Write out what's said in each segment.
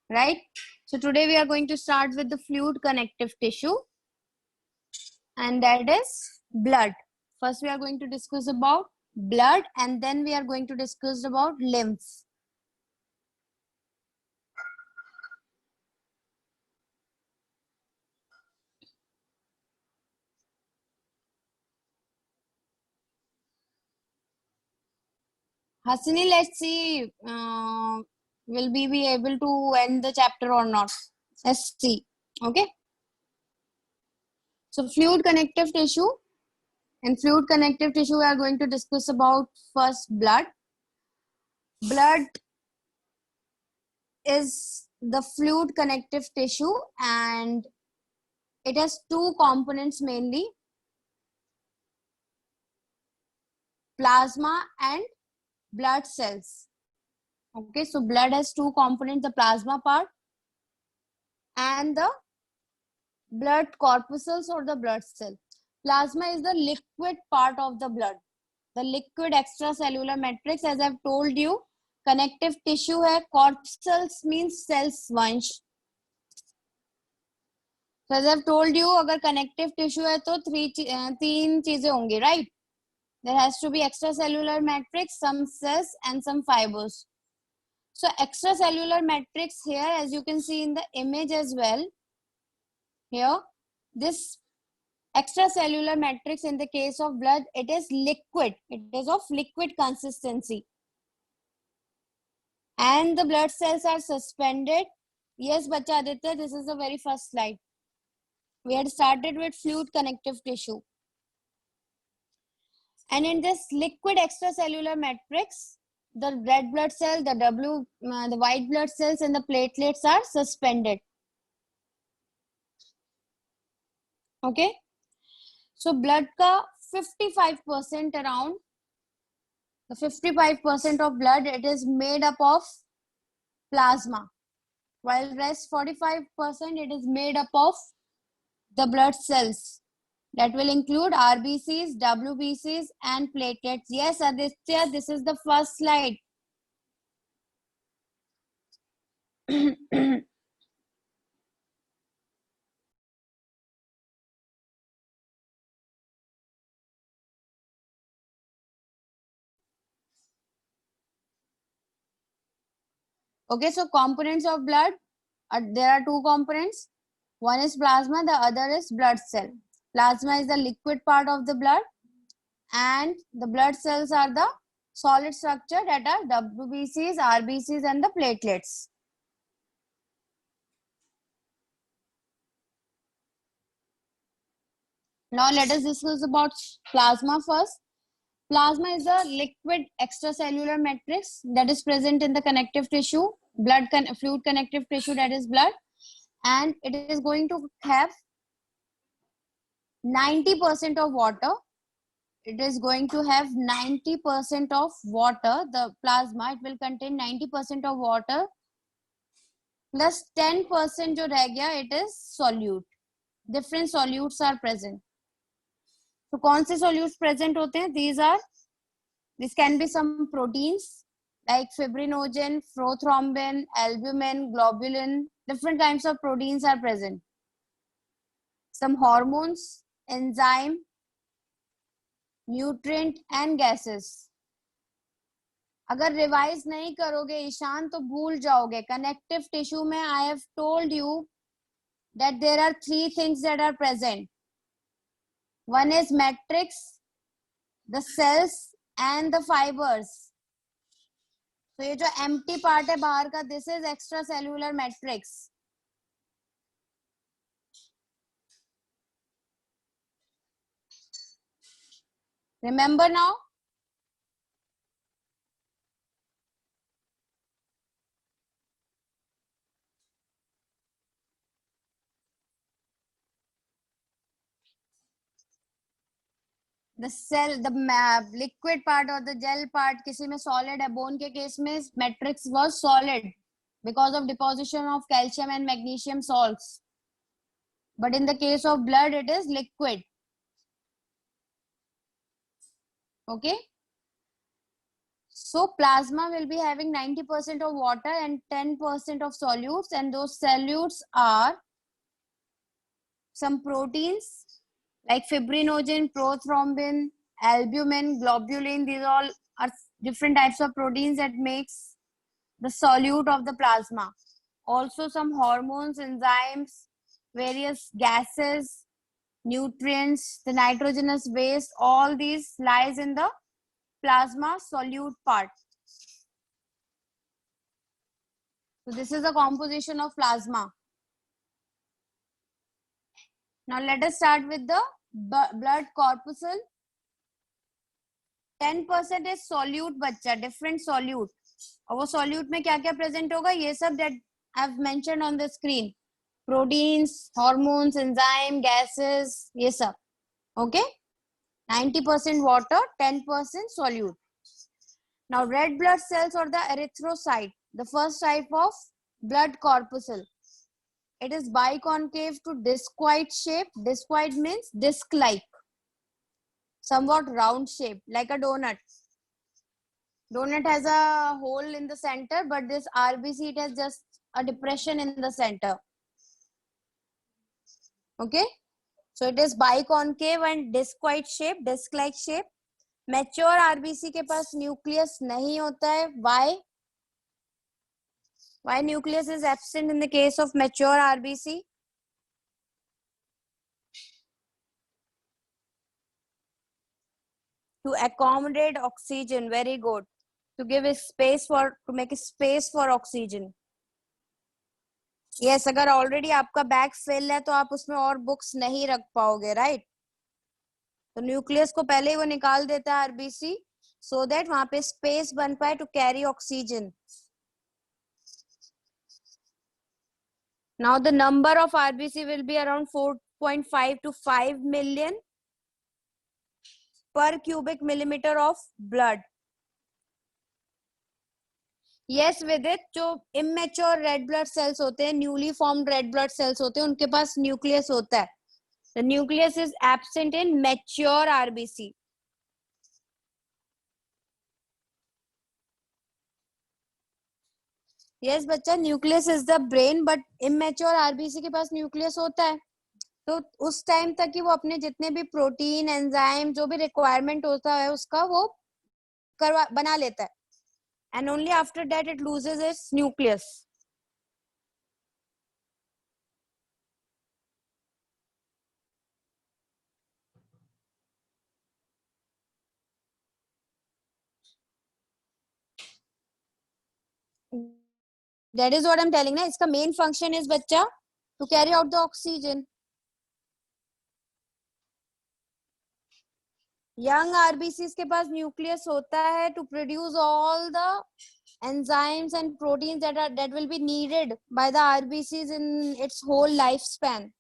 right? So today we are going to start with the fluid connective tissue, and that is blood. First we are going to discuss about blood, and then we are going to discuss about lymph. Hasini, let's see, will we be able to end the chapter or not? Let's see. Okay. So fluid connective tissue. In fluid connective tissue, we are going to discuss about first blood. Blood is the fluid connective tissue, and it has two components mainly, plasma and blood cells. Okay, so blood has two components, the plasma part and the blood corpuscles or the blood cell. Plasma is the liquid part of the blood, the liquid extracellular matrix. As I've told you, connective tissue है, corpuscles means cells वंश. So as I've told you, अगर connective tissue है तो तीन चीजें होंगी, right? There has to be extracellular matrix, some cells and some fibers. So extracellular matrix here, as you can see in the image as well, here, this extracellular matrix in the case of blood, it is liquid. It is of liquid consistency. And the blood cells are suspended. Yes, Bacha Aditya, this is the very first slide. We had started with fluid connective tissue. And in this liquid extracellular matrix, the red blood cell, the white blood cells and the platelets are suspended. Okay. So blood ka 55% around, the 55% of blood, it is made up of plasma, while rest 45% it is made up of the blood cells. That will include RBCs, WBCs and platelets. Yes, Aditya, this is the first slide. Okay, so components of blood, there are two components. One is plasma, the other is blood cell. Plasma is the liquid part of the blood, and the blood cells are the solid structure, that are WBCs, RBCs and the platelets. Now let us discuss about plasma first. Plasma is a liquid extracellular matrix that is present in the connective tissue, fluid connective tissue, that is blood, and it is going to have 90% of water. It is going to have 90% of water. The plasma, it will contain 90% of water plus 10% जो रह गया, it is solute. Different solutes are present. So कौन से solutes present होते हैं? These can be some proteins like fibrinogen, prothrombin, albumin, globulin. Different kinds of proteins are present. Some hormones, enzyme, nutrient and gases. अगर revise नहीं करोगे ईशान तो भूल जाओगे. कनेक्टिव टिश्यू में I have told you that there are three things that are present. One is matrix, the cells and the fibers. तो ये जो empty part है बाहर का, this is extracellular matrix. Remember now? The cell, the liquid part or the gel part, किसी में solid है. Bone के case में matrix was solid because of deposition of calcium and magnesium salts. But in the case of blood, it is liquid. Okay. So plasma will be having 90% of water and 10% of solutes, and those solutes are some proteins like fibrinogen, prothrombin, albumin, globulin. These all are different types of proteins that makes the solute of the plasma. Also some hormones, enzymes, various gases, nutrients, the nitrogenous waste, all these lies in the plasma solute part. So this is the composition of plasma. Now let us start with the blood corpuscle. 10% is solute बच्चा, different solute. और वो solute में क्या क्या present होगा, ये सब that I've mentioned on the screen. Proteins, hormones, enzyme, gases, ये सब. Okay? 90% water, 10% solute. Now red blood cells or the erythrocyte, the first type of blood corpuscle. It is biconcave to discoid shape. Discoid means disc-like, somewhat round shape, like a donut. Donut has a hole in the center, but this RBC, it has just a depression in the center. Okay, so it is biconcave and discoid shape, disc-like shape. Mature RBC के पास nucleus नहीं होता है. Why? Why nucleus is absent in the case of mature RBC? To accommodate oxygen. Very good. To give a space for, to make a space for oxygen. Yes, अगर already आपका bag fill है तो आप उसमें और books नहीं रख पाओगे, right? तो न्यूक्लियस को पहले ही वो निकाल देता है आरबीसी, so that वहां पे स्पेस बन पाए to carry oxygen. Now the number of RBC will be around 4.5 to 5 million per cubic millimeter of blood. Yes, Vidit, जो immature red blood cells होते हैं, newly formed red blood cells होते हैं, उनके पास nucleus होता है. The nucleus is absent in mature RBC. Yes, बच्चा, nucleus is the brain, but immature RBC के पास nucleus होता है. तो उस टाइम तक कि वो अपने जितने भी प्रोटीन, एंजाइम, जो भी रिक्वायरमेंट होता है उसका वो बना लेता है. And only after that it loses its nucleus. That is what I'm telling ना. इसका main function is बच्चा to carry out the oxygen. Young RBCs के पास nucleus होता है to produce all the enzymes and proteins that will be needed by the RBCs in its whole lifespan.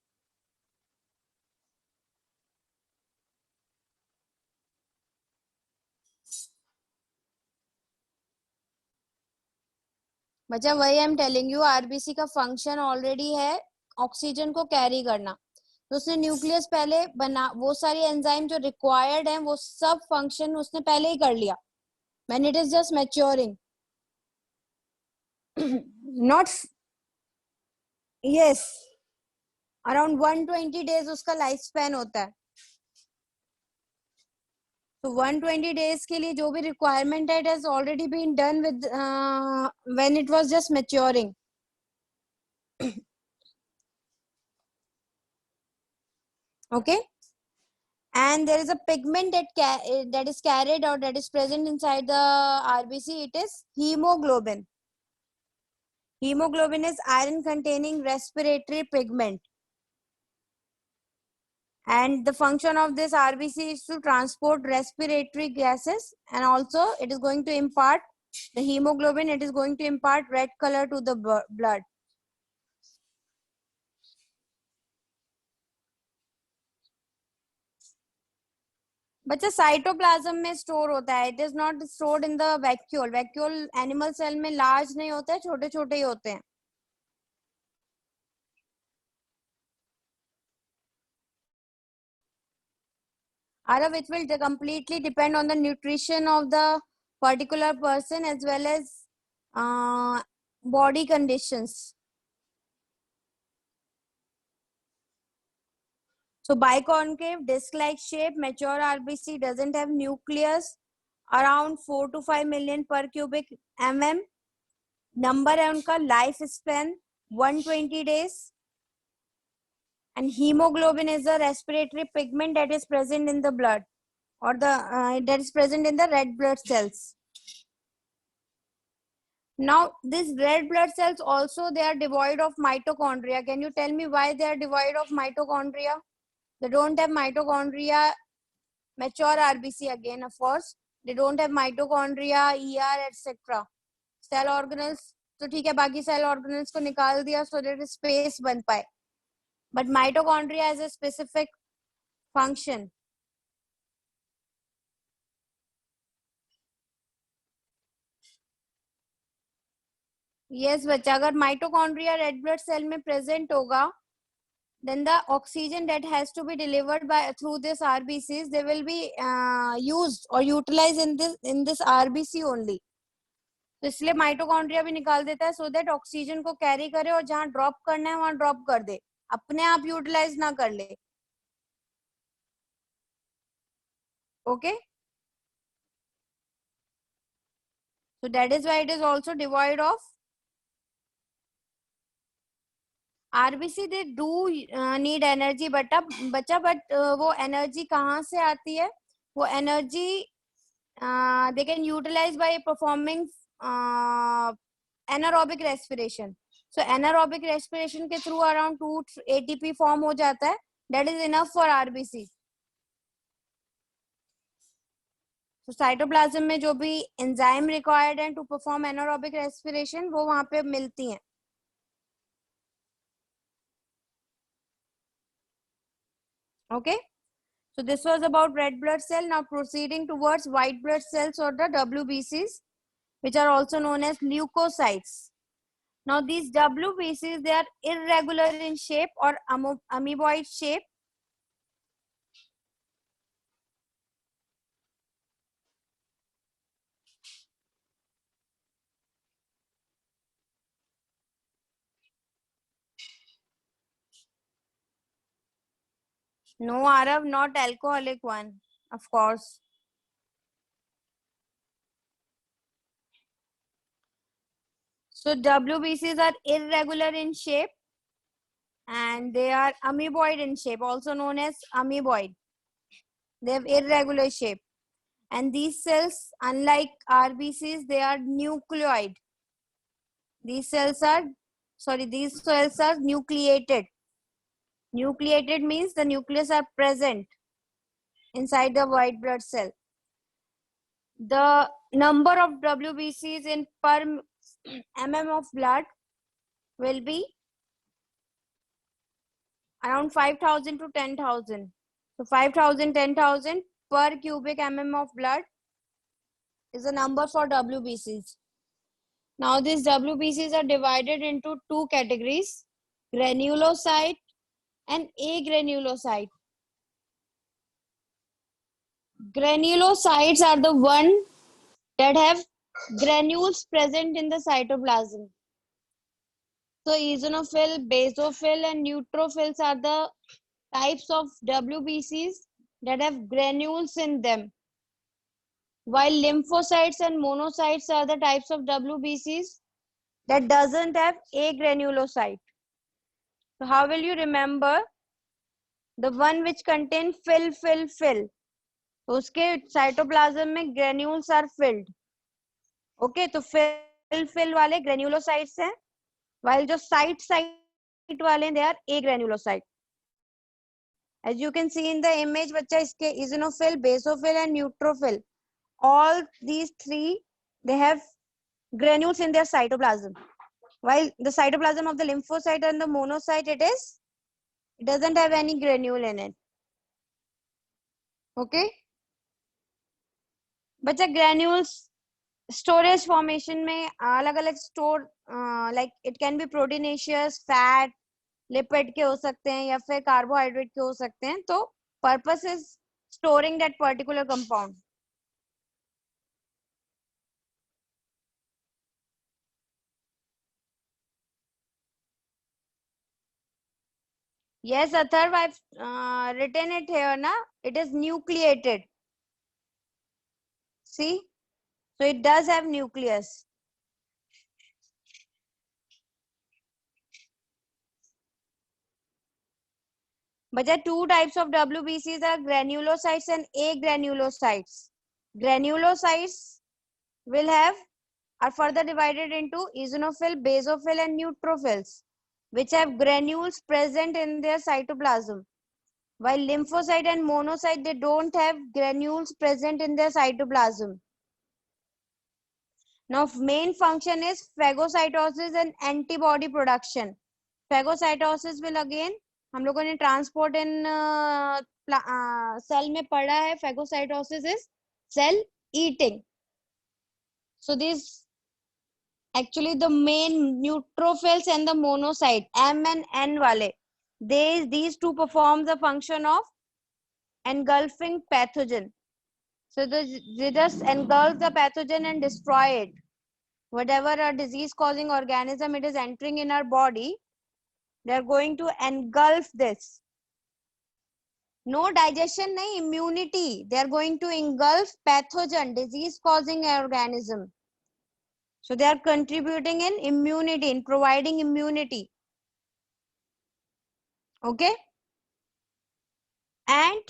बच्चा वही I am telling you, RBC का function already है oxygen को carry करना. तो उसने न्यूक्लियस पहले बना, वो सारी एंजाइम जो रिक्वायर्ड हैं वो सब फंक्शन उसने पहले ही कर लिया. When it is just maturing. Not, yes, around 120 days उसका लाइफ स्पैन होता है. तो 120 डेज के लिए जो भी रिक्वायरमेंट है, it has already been done with when it was just maturing. Okay, and there is a pigment that is carried or that is present inside the RBC. It is hemoglobin. Hemoglobin is iron containing respiratory pigment, and the function of this RBC is to transport respiratory gases, and also it is going to impart the hemoglobin, it is going to impart red color to the blood. बच्चा cytoplasm में store होता है. It is not stored in the vacuole. Vacuole animal cell में large नहीं होता है, छोटे छोटे ही होते हैं. Arav, it will completely depend on the nutrition of the particular person as well as body conditions. So biconcave disc-like shape, mature RBC doesn't have nucleus, around 4 to 5 million per cubic mm. Number है उनका life span 120 days. And hemoglobin is a respiratory pigment that is present in the blood, or that is present in the red blood cells. Now these red blood cells also, they are devoid of mitochondria. Can you tell me why they are devoid of mitochondria? They don't have mitochondria. Mature RBC again, of course, they don't have mitochondria, ER, etc. Cell organelles, तो ठीक है, बाकी cell organelles को निकाल दिया so that space बन पाए. But mitochondria has a specific function. Yes बच्चा, अगर mitochondria red blood cell में present होगा, then the oxygen that has to be delivered by through this RBCs, they will be used or utilized in this RBC only. तो इसलिए mitochondria भी निकाल देता है सो दैट ऑक्सीजन को carry करे और जहां ड्रॉप करना है वहां ड्रॉप कर दे, अपने आप यूटिलाइज ना कर ले. Okay, so that is why it is also devoid of RBC. They do need energy बच्चा, but वो एनर्जी कहाँ से आती है? वो energy they can utilize by performing anaerobic respiration. So anaerobic respiration के through around 2 ATP form हो जाता है. That is enough for RBC. तो साइटोप्लाज्म में जो भी एंजाइम रिक्वायर्ड है टू परफॉर्म एनारोबिक रेस्पिरेशन, वो वहां पे मिलती हैं. Okay, so this was about red blood cell. Now proceeding towards white blood cells, or the WBCs, which are also known as leukocytes. Now these WBCs, they are irregular in shape or amoeboid shape. No, Arav, not alcoholic one, of course. So WBCs are irregular in shape and they are amoeboid in shape, also known as amoeboid. They have irregular shape. And these cells, unlike RBCs, they are nucleoid. These cells are nucleated. Nucleated means the nucleus are present inside the white blood cell. The number of WBCs in per mm of blood will be around 5,000 to 10,000. So 5,000, 10,000 per cubic mm of blood is the number for WBCs. Now these WBCs are divided into two categories, granulocyte and agranulocyte. Granulocytes are the one that have granules present in the cytoplasm. So eosinophil, basophil and neutrophils are the types of WBCs that have granules in them, while lymphocytes and monocytes are the types of WBCs that doesn't have agranulocyte. So how will you remember? The one which contain fill. तो उसके cytoplasm में granules are filled. Okay, तो fill वाले granulocytes हैं, while जो site वाले they are agranulocyte. As you can see in the image, बच्चा, इसके eosinophil, basophil and neutrophil, all these three, they have granules in their cytoplasm, while the cytoplasm of the lymphocyte and the monocyte, it doesn't have any granule in it. Okay, बच्चा, granules storage formation में अलग अलग store, like it can be proteinaceous, fat, lipid के हो सकते हैं या फिर carbohydrate के हो सकते हैं. तो purpose is storing that particular compound. Yes, Atharv, I've written it here, na? It is nucleated. See? So it does have nucleus. But there are two types of WBCs are granulocytes and agranulocytes. Granulocytes will have are further divided into eosinophil, basophil, and neutrophils, which have granules present in their cytoplasm. While lymphocyte and monocyte, they don't have granules present in their cytoplasm. Now, main function is phagocytosis and antibody production. Phagocytosis will again, हम लोगों ने transport in cell में पढ़ा है. Phagocytosis is cell eating. So these actually the main neutrophils and the monocyte M and N wale, these two perform the function of engulfing pathogen. So they just engulf the pathogen and destroy it. Whatever a disease causing organism it is entering in our body, they are going to engulf this. No digestion, no immunity. They are going to engulf pathogen, disease causing organism. So they are contributing in immunity, in providing immunity. Okay. And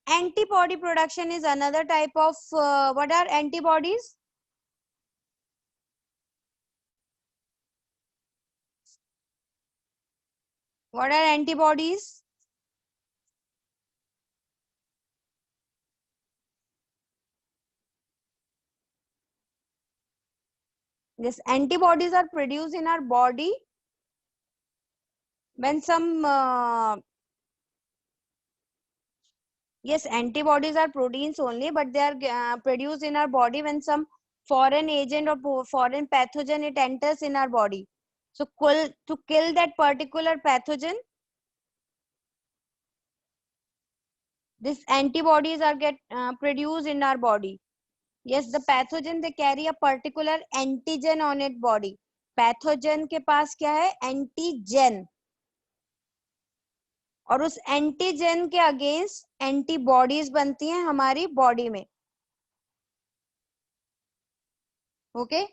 antibody production is another type of, what are antibodies? What are antibodies? Yes, antibodies are produced in our body when some, yes, antibodies are proteins only, but they are produced in our body when some foreign agent or foreign pathogen it enters in our body. So to kill that particular pathogen, these antibodies are produced in our body. Yes, the pathogen they carry a particular antigen on its body. Pathogen के पास क्या है? Antigen. और उस antigen के against antibodies बनती हैं हमारी body में. Okay,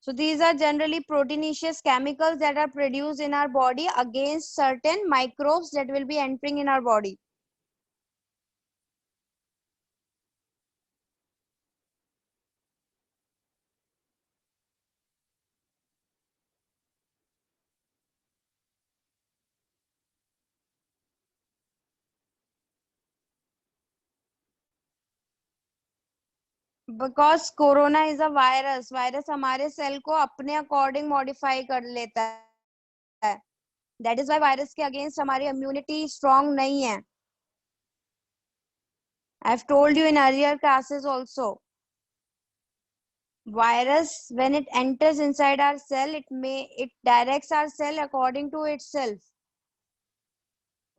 so these are generally proteinaceous chemicals that are produced in our body against certain microbes that will be entering in our body. Because corona is a virus, virus हमारे cell को अपने according modify कर लेता है. That is why virus के against हमारी immunity strong नहीं है. I have told you in earlier classes also. Virus when it enters inside our cell, it directs our cell according to itself.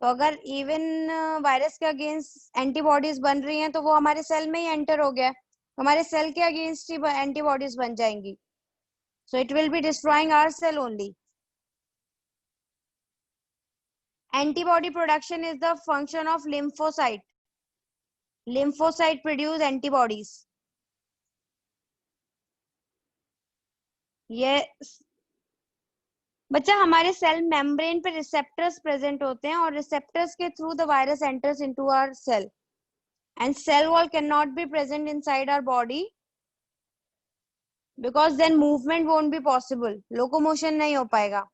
तो अगर even virus के against antibodies बन रही हैं तो वो हमारे सेल में ही एंटर हो गया, हमारे सेल के अगेंस्ट ही एंटीबॉडीज बन जाएंगी. So it will be destroying our cell only. Antibody production is the function of lymphocyte. Lymphocyte produce antibodies. Yes. बच्चा हमारे सेल मेम्ब्रेन पे रिसेप्टर्स प्रेजेंट होते हैं और रिसेप्टर्स के through the virus enters into our cell and cell wall can not be present inside our body because then movement won't be possible, locomotion नहीं हो पाएगा.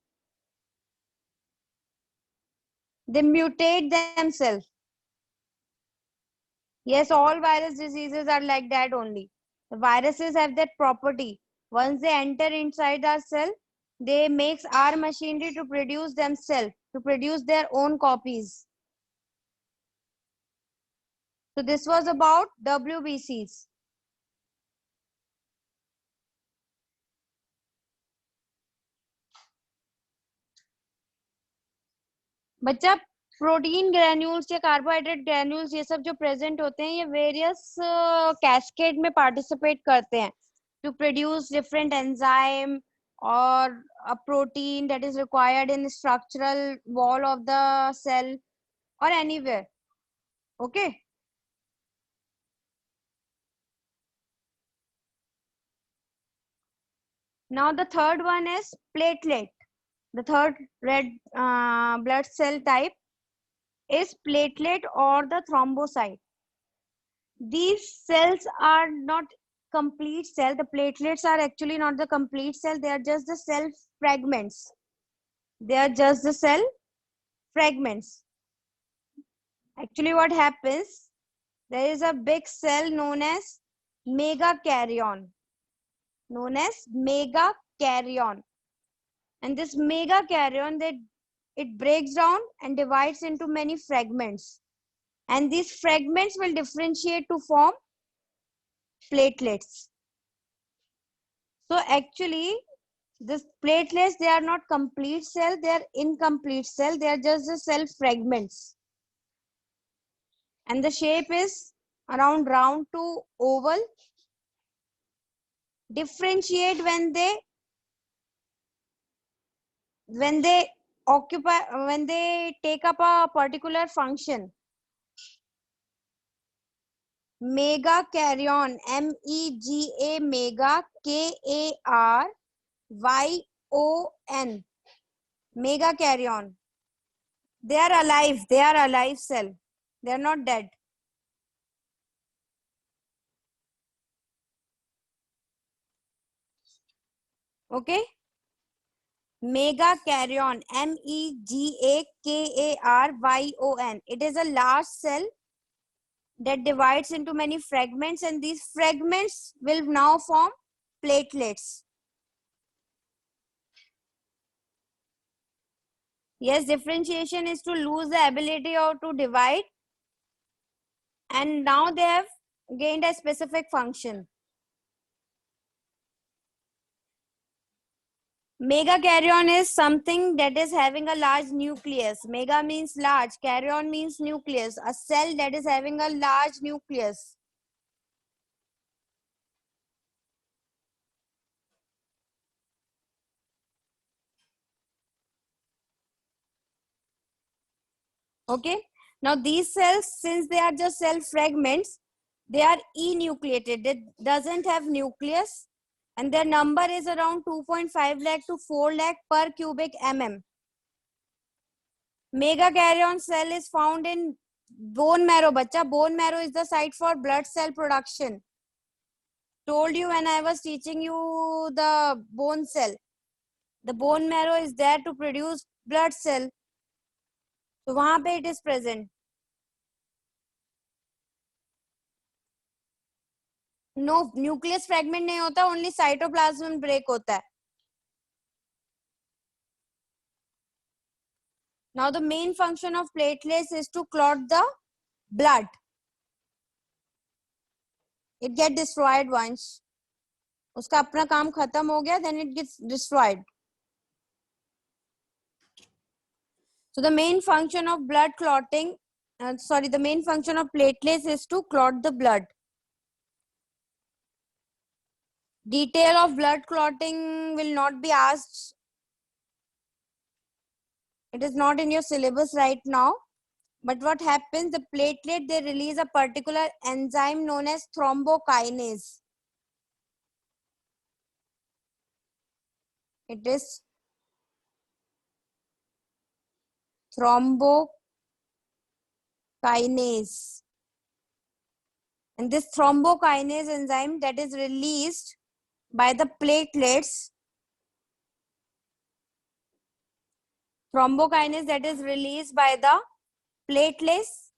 They mutate themselves. Yes, all virus diseases are like that only. The viruses have that property. Once they enter inside our cell, they makes our machinery to produce themselves, to produce their own copies. So this was about WBCs. बच्चा protein granules या carbohydrate granules ये सब जो present होते हैं ये various cascade में participate करते हैं to produce different enzyme, or a protein that is required in the structural wall of the cell or anywhere. Okay. Now the third one is platelet. The third red blood cell type is platelet or the thrombocyte. These cells are not complete cell. The platelets are actually not the complete cell. They are just the cell fragments. They are just the cell fragments. Actually, what happens? There is a big cell known as megakaryon. Known as megakaryon. And this megakaryon, it breaks down and divides into many fragments. And these fragments will differentiate to form platelets. So actually, this platelets, they are not complete cell, they are incomplete cell, they are just the cell fragments. And the shape is around round to oval. Differentiate when they occupy, when they take up a particular function. Megakaryon, MEGA, mega, KARYON, megakaryon. They are alive cell. They are not dead. Okay. Megakaryon, MEGAKARYON. It is a large cell that divides into many fragments, and these fragments will now form platelets. Yes, differentiation is to lose the ability or to divide, and now they have gained a specific function. Megakaryon is something that is having a large nucleus. Mega means large, karyon means nucleus. A cell that is having a large nucleus. Okay. Now these cells, since they are just cell fragments, they are enucleated. It doesn't have nucleus, and their number is around 2.5 lakh to 4 lakh per cubic mm. Megakaryon cell is found in bone marrow. Bacha, bone marrow is the site for blood cell production. Told you when I was teaching you the bone cell. The bone marrow is there to produce blood cell. So वहाँ पे it is present. No, nucleus fragment नहीं होता, only cytoplasm break होता है. Now the main function of platelets is to clot the blood. It get destroyed once. उसका अपना काम खत्म हो गया, then it gets destroyed. So the main function of blood clotting, the main function of platelets is to clot the blood. Detail of blood clotting will not be asked. It is not in your syllabus right now. But what happens, the platelet, they release a particular enzyme known as thrombokinase. It is thrombokinase. And this thrombokinase enzyme that is released by the platelets, thrombokinase that is released by the platelets,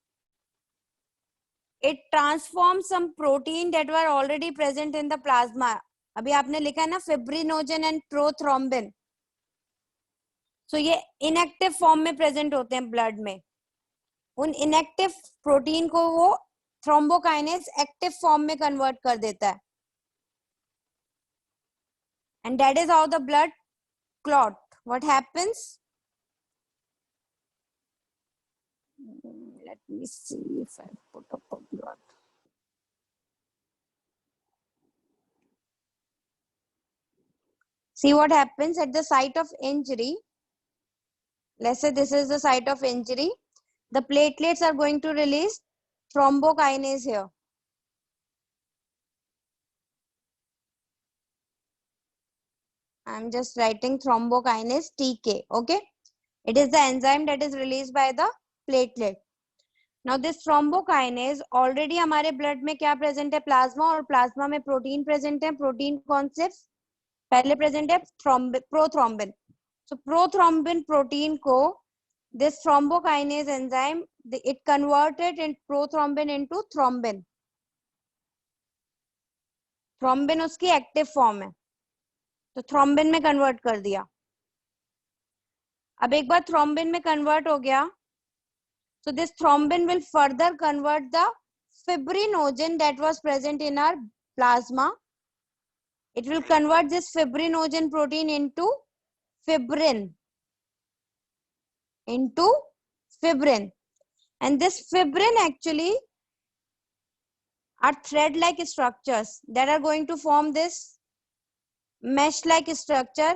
it transforms some protein that were already present in the plasma. अभी आपने लिखा है ना fibrinogen and prothrombin. So ये inactive form में present होते हैं blood में. उन inactive protein को वो thrombokinase active form में convert कर देता है. And that is how the blood clot. What happens? Let me see if I put up a blood. See what happens at the site of injury. Let's say this is the site of injury. The platelets are going to release thrombokinase here. I'm just writing thrombokinase TK. Okay. It is the enzyme that is released by the platelet. Now this thrombokinase already हमारे blood में क्या present है? Plasma, और plasma में protein present है. Protein कौन से? पहले present है prothrombin. So prothrombin protein को this thrombokinase enzyme it converted in prothrombin into thrombin. Thrombin उसकी active form है, तो thrombin में convert कर दिया. अब एक बार thrombin में convert हो गया, so this thrombin will further convert the fibrinogen that was present in our plasma. It will convert this fibrinogen protein into fibrin. And this fibrin actually are thread-like structures that are going to form this mesh-like structure.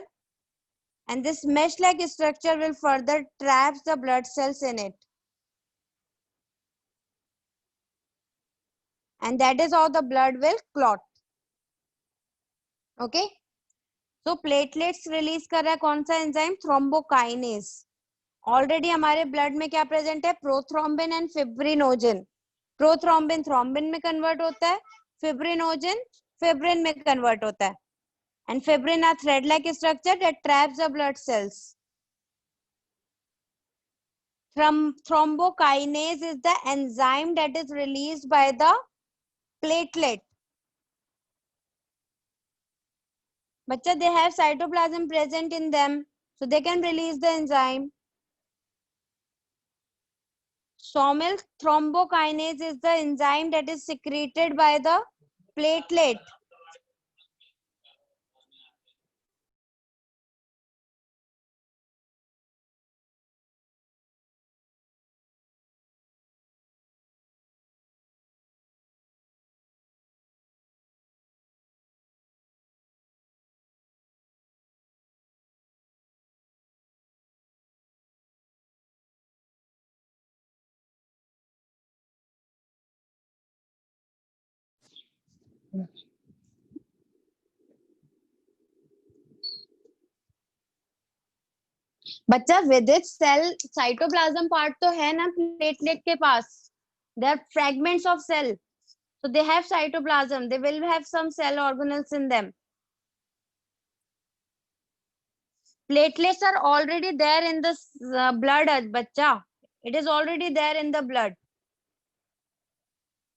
And this mesh-like structure will further trap the blood cells in it. And that is how the blood will clot. Okay. So platelets release कर रहा है कौन सा enzyme? Thrombokinase. Already हमारे blood में क्या present है? Prothrombin and fibrinogen. Prothrombin thrombin में convert होता है, fibrinogen fibrin में convert होता है. And fibrin are thread-like structure that traps the blood cells. Thrombokinase is the enzyme that is released by the platelet. Bacha, they have cytoplasm present in them, so they can release the enzyme. Sawmill thrombokinase is the enzyme that is secreted by the platelet. बच्चा विदित cell cytoplasm part तो है ना platelet के पास. They are fragments of cell, so they have cytoplasm, they will have some cell organelles in them. Platelets are already there in the blood, bacha. It is already there in the blood.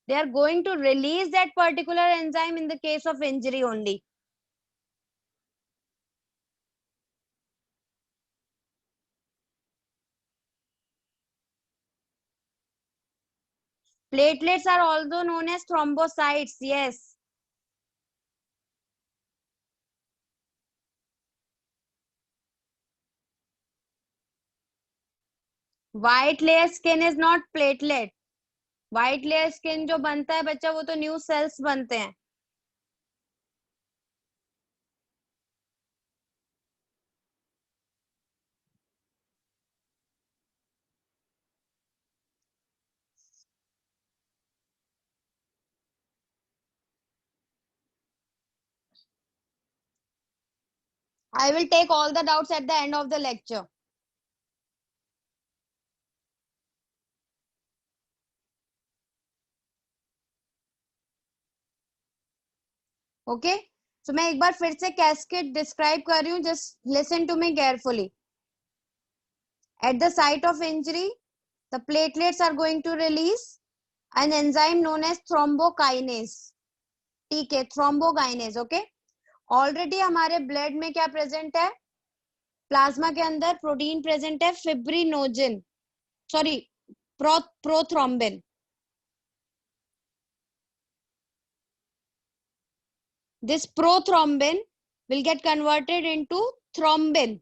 They are going to release that particular enzyme in the case of injury only. Platelets are also known as thrombocytes. Yes. White layer skin is not platelet. White layer skin जो बनता है बच्चा वो तो new sales बनते हैं. I will take all the doubts at the end of the lecture. Okay. So मैं एक बार फिर से cascade describe कर रही हूँ. Just listen to me carefully. At the site of injury, the platelets are going to release an enzyme known as thrombokinase. ठीक है, thrombokinase. Okay. Already हमारे blood में क्या present है? प्लाज्मा के अंदर प्रोटीन प्रेजेंट है fibrinogen, sorry prothrombin. This prothrombin will get converted into thrombin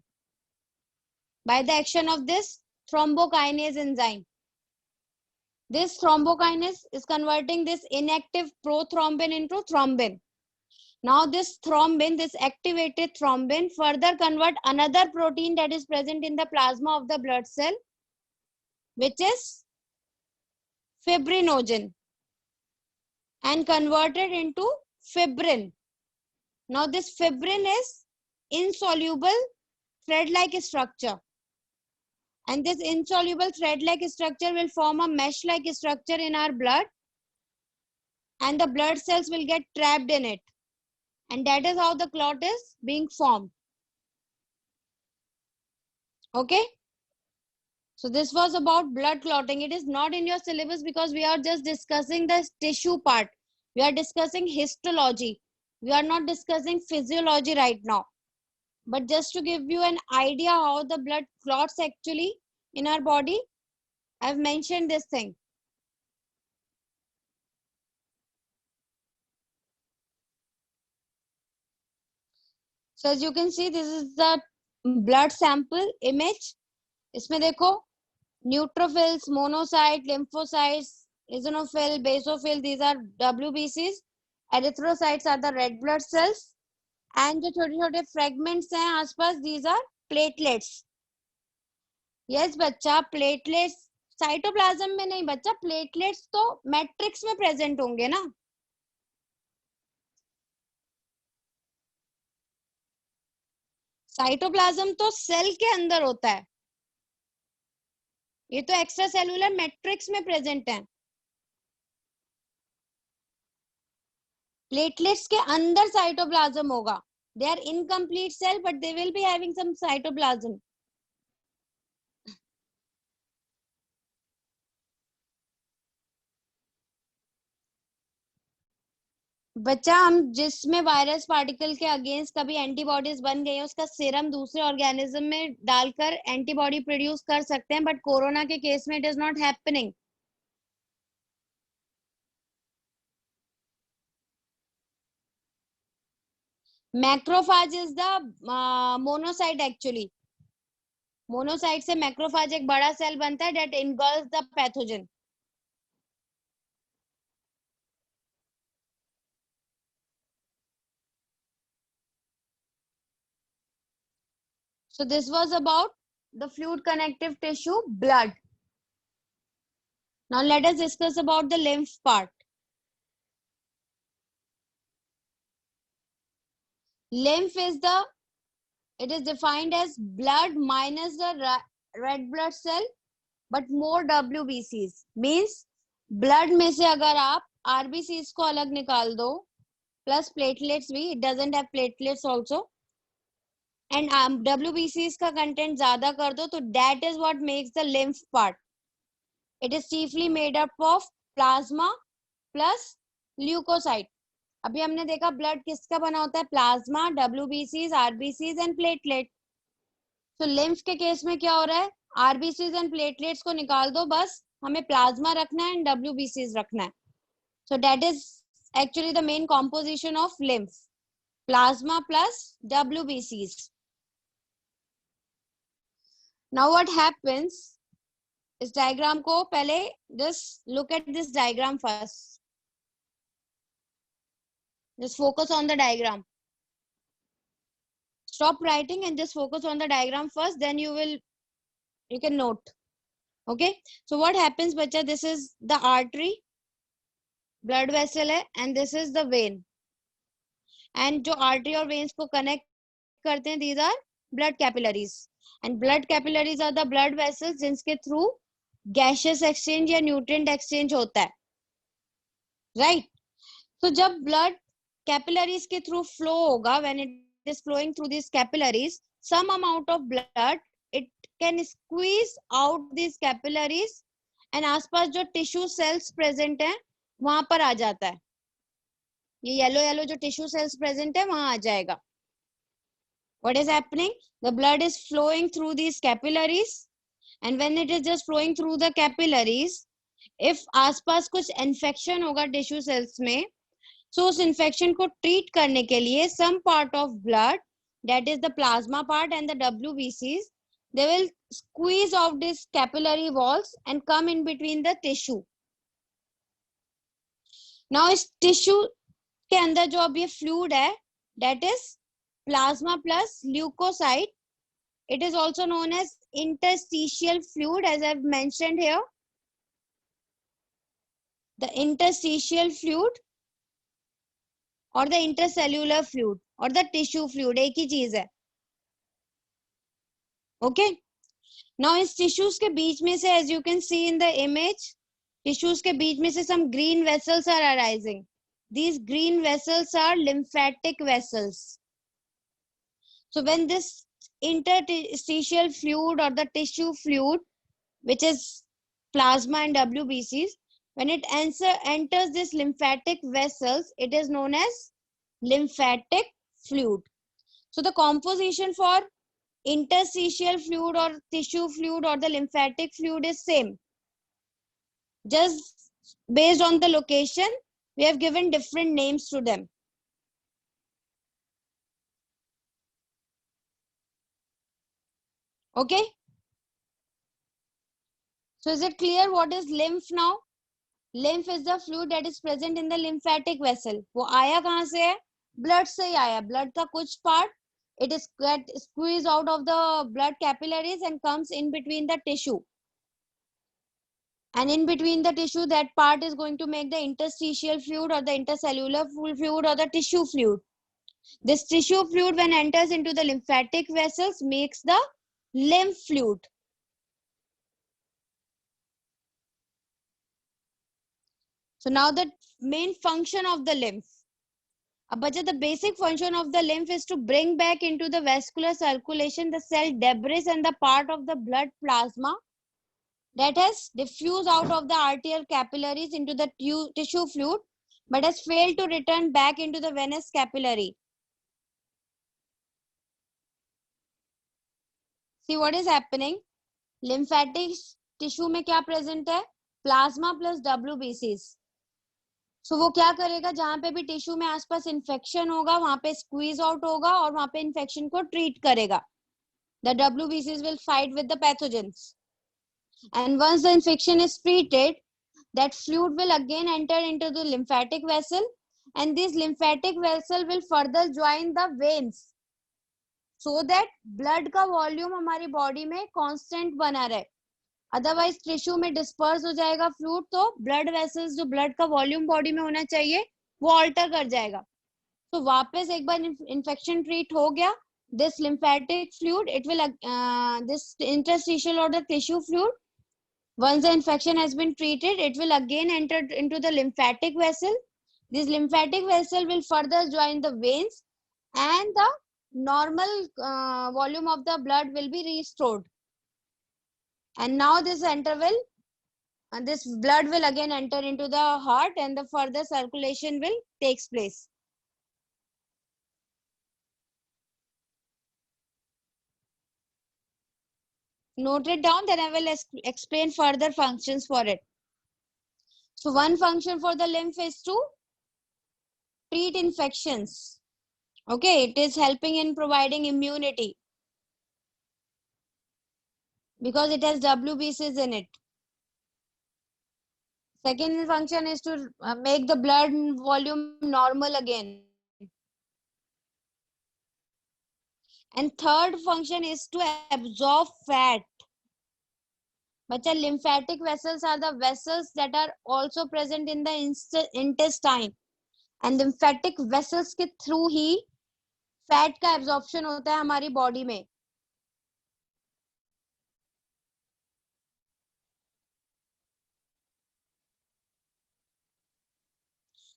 by the action of this thrombokinase enzyme. This thrombokinase is converting this inactive prothrombin into thrombin. Now this thrombin, this activated thrombin further convert another protein that is present in the plasma of the blood cell, which is fibrinogen, and convert it into fibrin. Now this fibrin is insoluble thread-like structure, and this insoluble thread-like structure will form a mesh-like structure in our blood, and the blood cells will get trapped in it, and that is how the clot is being formed. Okay, so this was about blood clotting. It is not in your syllabus because we are just discussing the tissue part. We are discussing histology. We are not discussing physiology right now. But just to give you an idea how the blood clots actually in our body, I've mentioned this thing. So as you can see, this is the blood sample image. इसमें देखो, neutrophils, monocyte, lymphocytes, eosinophil, basophil, these are WBCs. Erythrocytes are the red blood cells. And जो छोटे-छोटे fragments हैं आसपास, these are platelets. Yes बच्चा, platelets cytoplasm में नहीं बच्चा, प्लेटलेट्स तो मैट्रिक्स में प्रेजेंट होंगे ना. साइटोप्लाज्म तो सेल के अंदर होता है, ये तो एक्स्ट्रा सेलुलर मैट्रिक्स में प्रेजेंट है. प्लेटलेट्स के अंदर साइटोप्लाज्म होगा. They are incomplete cell but they will be having some cytoplasm. बच्चा, हम जिसमें वायरस पार्टिकल के अगेंस्ट कभी एंटीबॉडीज बन गई है, उसका सीरम दूसरे ऑर्गेनिज्म में डालकर एंटीबॉडी प्रोड्यूस कर सकते हैं, बट कोरोना के केस में it is not happening. Macrophage is the monocyte. Actually monocyte से मैक्रोफाज एक बड़ा सेल बनता है that engulfs the pathogen. So this was about the fluid connective tissue, blood. Now let us discuss about the lymph part. Lymph is it is defined as blood minus the red blood cell but more WBCs. Means blood में से अगर आप RBCs को अलग निकाल दो plus platelets भी, it doesn't have platelets also, and WBCs का content ज्यादा कर दो, तो that is what makes the lymph part. It is chiefly made up of plasma plus leukocyte. अभी हमने देखा ब्लड किसका बना होता है, plasma, WBCs, RBCs and platelet. तो लिम्फ के केस में क्या हो रहा है, RBCs एंड प्लेटलेट्स को निकाल दो, बस हमें प्लाज्मा रखना है एंड WBCs रखना है. So that is actually the main composition of lymph, plasma plus WBCs. Now what happens, इस डायग्राम को पहले just look at this diagram first. Just focus on the diagram. Stop writing and just focus on the diagram first, then you can note. Okay, so what happens bacha, this is the artery, blood vessel hai, and this is the vein, and jo artery aur veins ko connect karte hain, these are blood capillaries, and blood capillaries are the blood vessels जिनके through gaseous exchange या nutrient exchange होता है, right? तो जब blood capillaries के through flow होगा, when it is flowing through these capillaries, some amount of blood it can squeeze out these capillaries and आसपास जो tissue cells present हैं वहां पर आ जाता है. ये येलो जो tissue cells present है वहां आ जाएगा. What is happening? The blood is flowing through these capillaries, and when it is just flowing through the capillaries, if आसपास कुछ infection होगा tissue cells में, so उस infection को treat करने के लिए some part of blood, that is the plasma part and the WBCs, they will squeeze out these capillary walls and come in between the tissue. Now इस tissue के अंदर जो अब ये फ्लूइड है, that is plasma plus leukocyte. It is also known as interstitial fluid, as I've mentioned here. The interstitial fluid or the intercellular fluid or the tissue fluid एक ही चीज है. Okay. Now इस tissues के बीच में से, as you can see in the image, tissues के बीच में से some green vessels are arising. These green vessels are lymphatic vessels. So when this interstitial fluid or the tissue fluid, which is plasma and WBCs, when it enters this lymphatic vessels, it is known as lymphatic fluid. So the composition for interstitial fluid or tissue fluid or the lymphatic fluid is same. Just based on the location, we have given different names to them. Okay. So is it clear what is lymph now? Lymph is the fluid that is present in the lymphatic vessel. वो आया कहाँ से है? Blood से ही आया. Blood का कुछ part, it is get squeezed out of the blood capillaries and comes in between the tissue. And in between the tissue, that part is going to make the interstitial fluid or the intercellular fluid or the tissue fluid. This tissue fluid, when enters into the lymphatic vessels, makes the lymph fluid. So now the main function of the lymph. But the basic function of the lymph is to bring back into the vascular circulation the cell debris and the part of the blood plasma that has diffused out of the arterial capillaries into the tissue fluid but has failed to return back into the venous capillary. See what is happening? Lymphatic tissue में क्या present है? Plasma plus WBCs. So वो क्या करेगा? जहां पे भी tissue में आसपास इन्फेक्शन होगा वहां पे स्क्वीज आउट होगा और वहां पे इन्फेक्शन को ट्रीट करेगा. The WBCs will fight with the pathogens. And once the infection is treated, that fluid will again enter into the lymphatic vessel and this lymphatic vessel will further join the veins so that blood का volume हमारी body में constant बना रहे. Otherwise tissue में disperse हो जाएगा fluid तो blood vessels जो ब्लड का वॉल्यूम बॉडी में होना चाहिए वो ऑल्टर कर जाएगा. तो वापस एक बार इन्फेक्शन ट्रीट हो गया, this lymphatic fluid, it will this interstitial or the tissue fluid, once the infection has been treated, it will again enter into the lymphatic vessel. This lymphatic vessel will further join the veins and the normal volume of the blood will be restored. And now this blood will again enter into the heart and the further circulation will takes place. Note it down, then I will explain further functions for it. So one function for the lymph is to treat infections. Okay, it is helping in providing immunity because it has WBCs in it. Second function is to make the blood volume normal again. And third function is to absorb fat. But lymphatic vessels are the vessels that are also present in the intestine. And lymphatic vessels के through ही fat का absorption होता है हमारी body में.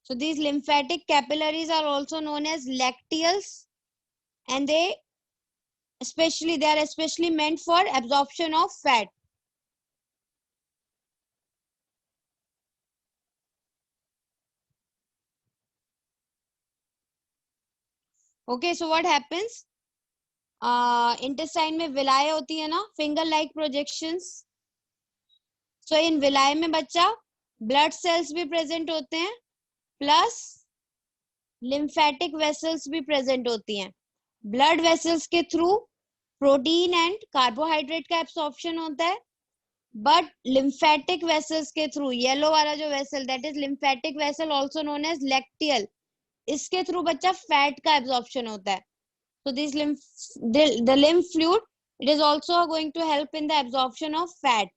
So these lymphatic capillaries are also known as lacteals, and they are especially meant for absorption of fat. Okay, so what happens? Intestine में villi होती है ना, finger-like projections. So in villi में बच्चा blood cells भी present होते हैं, plus lymphatic vessels भी present होती हैं. Blood vessels के through protein and carbohydrate का absorption होता है, but lymphatic vessels के through yellow वाला जो vessel, that is lymphatic vessel also known as lacteal, इसके थ्रू बच्चा फैट का एब्जॉर्प्शन होता है. So this the lymph fluid, it is also going to help in the absorption of fat.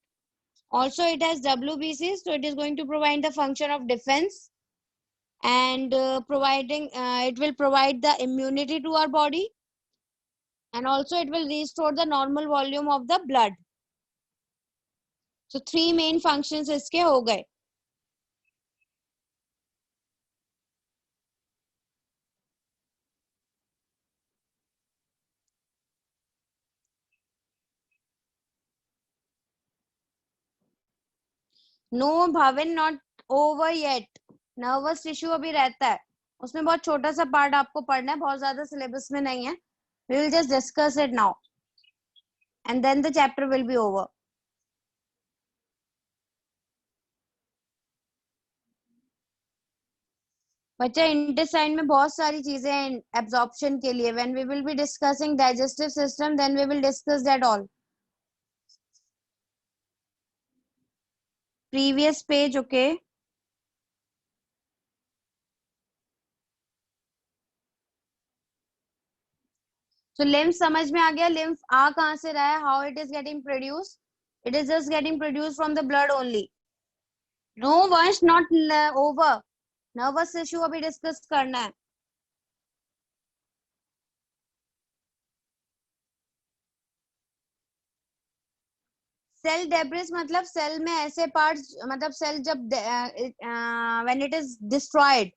Also it has WBC, so it is going to provide the function of defense, and it will provide the immunity to our body, and also it will restore the normal volume of the blood. So 3 main functions इसके हो गए. No Bhavin, not over yet. Nervous tissue अभी रहता है, उसमें बहुत छोटा सा पार्ट आपको पढ़ना है, बहुत ज्यादा सिलेबस में नहीं है. We will just discuss it now, and then the chapter will be over. बच्चा इंटेस्टाइन में बहुत सारी चीजें हैं एब्जॉर्प्शन के लिए. When we will be discussing digestive system, then we will discuss that all. Previous page. Okay, so lymph समझ में आ गया. लिम्फ आ कहां से रहा है, how it is getting produce. It is just getting produce from the blood only. No Vansh, not over. Nervous tissue अभी discuss करना है. सेल डेब्रिस मतलब सेल में ऐसे पार्ट्स, मतलब सेल जब व्हेन इट इज डिस्ट्रॉयड,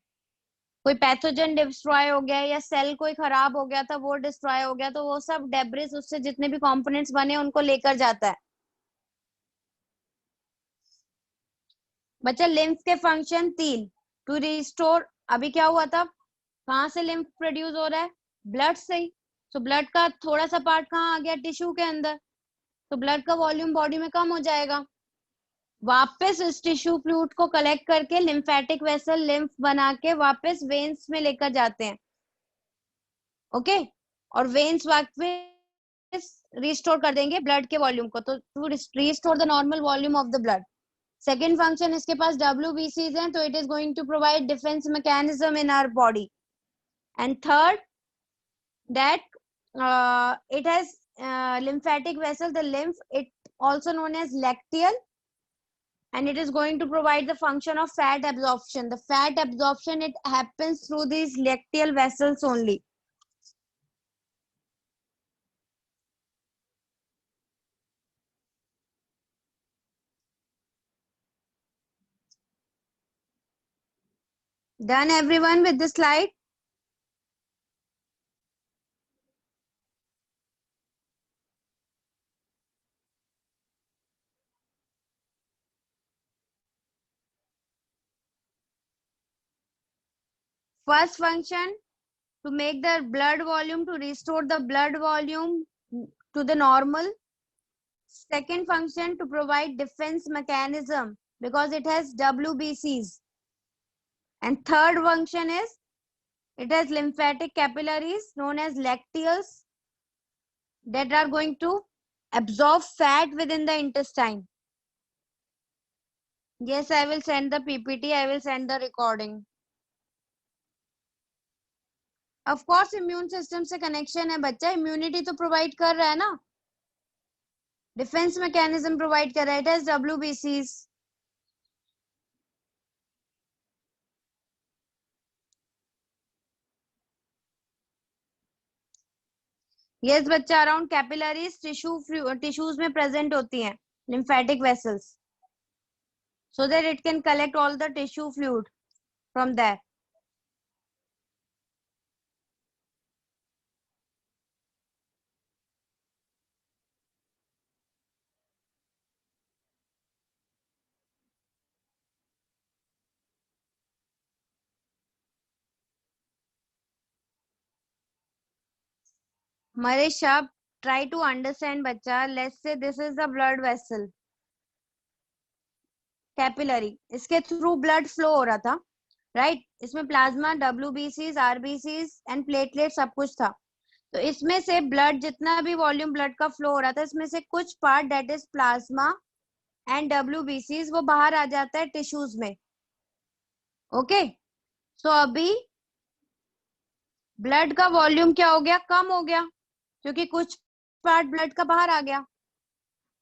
कोई पैथोजन डिस्ट्रॉय हो गया या सेल कोई खराब हो गया था वो डिस्ट्रॉय हो गया, तो वो सब डेब्रिस, उससे जितने भी कंपोनेंट्स बने उनको लेकर जाता है. बच्चा लिम्फ के फंक्शन 3. टू रिस्टोर, अभी क्या हुआ था, कहाँ से लिम्फ प्रोड्यूस हो रहा है, ब्लड से ही. तो ब्लड का थोड़ा सा पार्ट कहाँ आ गया, टिश्यू के अंदर, तो ब्लड का वॉल्यूम बॉडी में कम हो जाएगा. वापस इस टिश्यू फ्लूइड को कलेक्ट करके लिम्फेटिक वेसल, लिम्फ बना के वापस वेन्स में लेकर जाते हैं. ओके, और वेन्स वापस रिस्टोर कर देंगे ब्लड के वॉल्यूम को, तो to restore the normal volume of the blood. Second function, इसके पास WBCs हैं, तो it is going to provide defence mechanism in our body. And third, that it has lymphatic vessel, the lymph, it also known as lacteal, and it is going to provide the function of fat absorption. The fat absorption, it happens through these lacteal vessels only. Done everyone with this slide? First function, to make the blood volume, to restore the blood volume to the normal. Second function, to provide defense mechanism because it has WBCs. And third function is, it has lymphatic capillaries known as lacteals that are going to absorb fat within the intestine. Yes, I will send the PPT, I will send the recording. Of course immune system से connection है बच्चा, immunity तो provide कर रहा है ना, defense mechanism provide कर रहा है, it has WBCs. Yes बच्चा, around capillaries tissues में present होती हैं lymphatic vessels, so that it can collect all the tissue fluid from there. Marisha, try to understand बच्चा. Let's say this is the blood vessel, capillary, इसके through blood flow हो रहा था, right. इसमें plasma, WBCs, RBCs and platelet सब कुछ था. तो इसमें से ब्लड, जितना भी वॉल्यूम ब्लड का फ्लो हो रहा था, इसमें से कुछ part, that is plasma and WBCs, वो बाहर आ जाता है टिश्यूज में. ओके, सो अभी ब्लड का वॉल्यूम क्या हो गया, कम हो गया, क्योंकि कुछ पार्ट ब्लड का बाहर आ गया,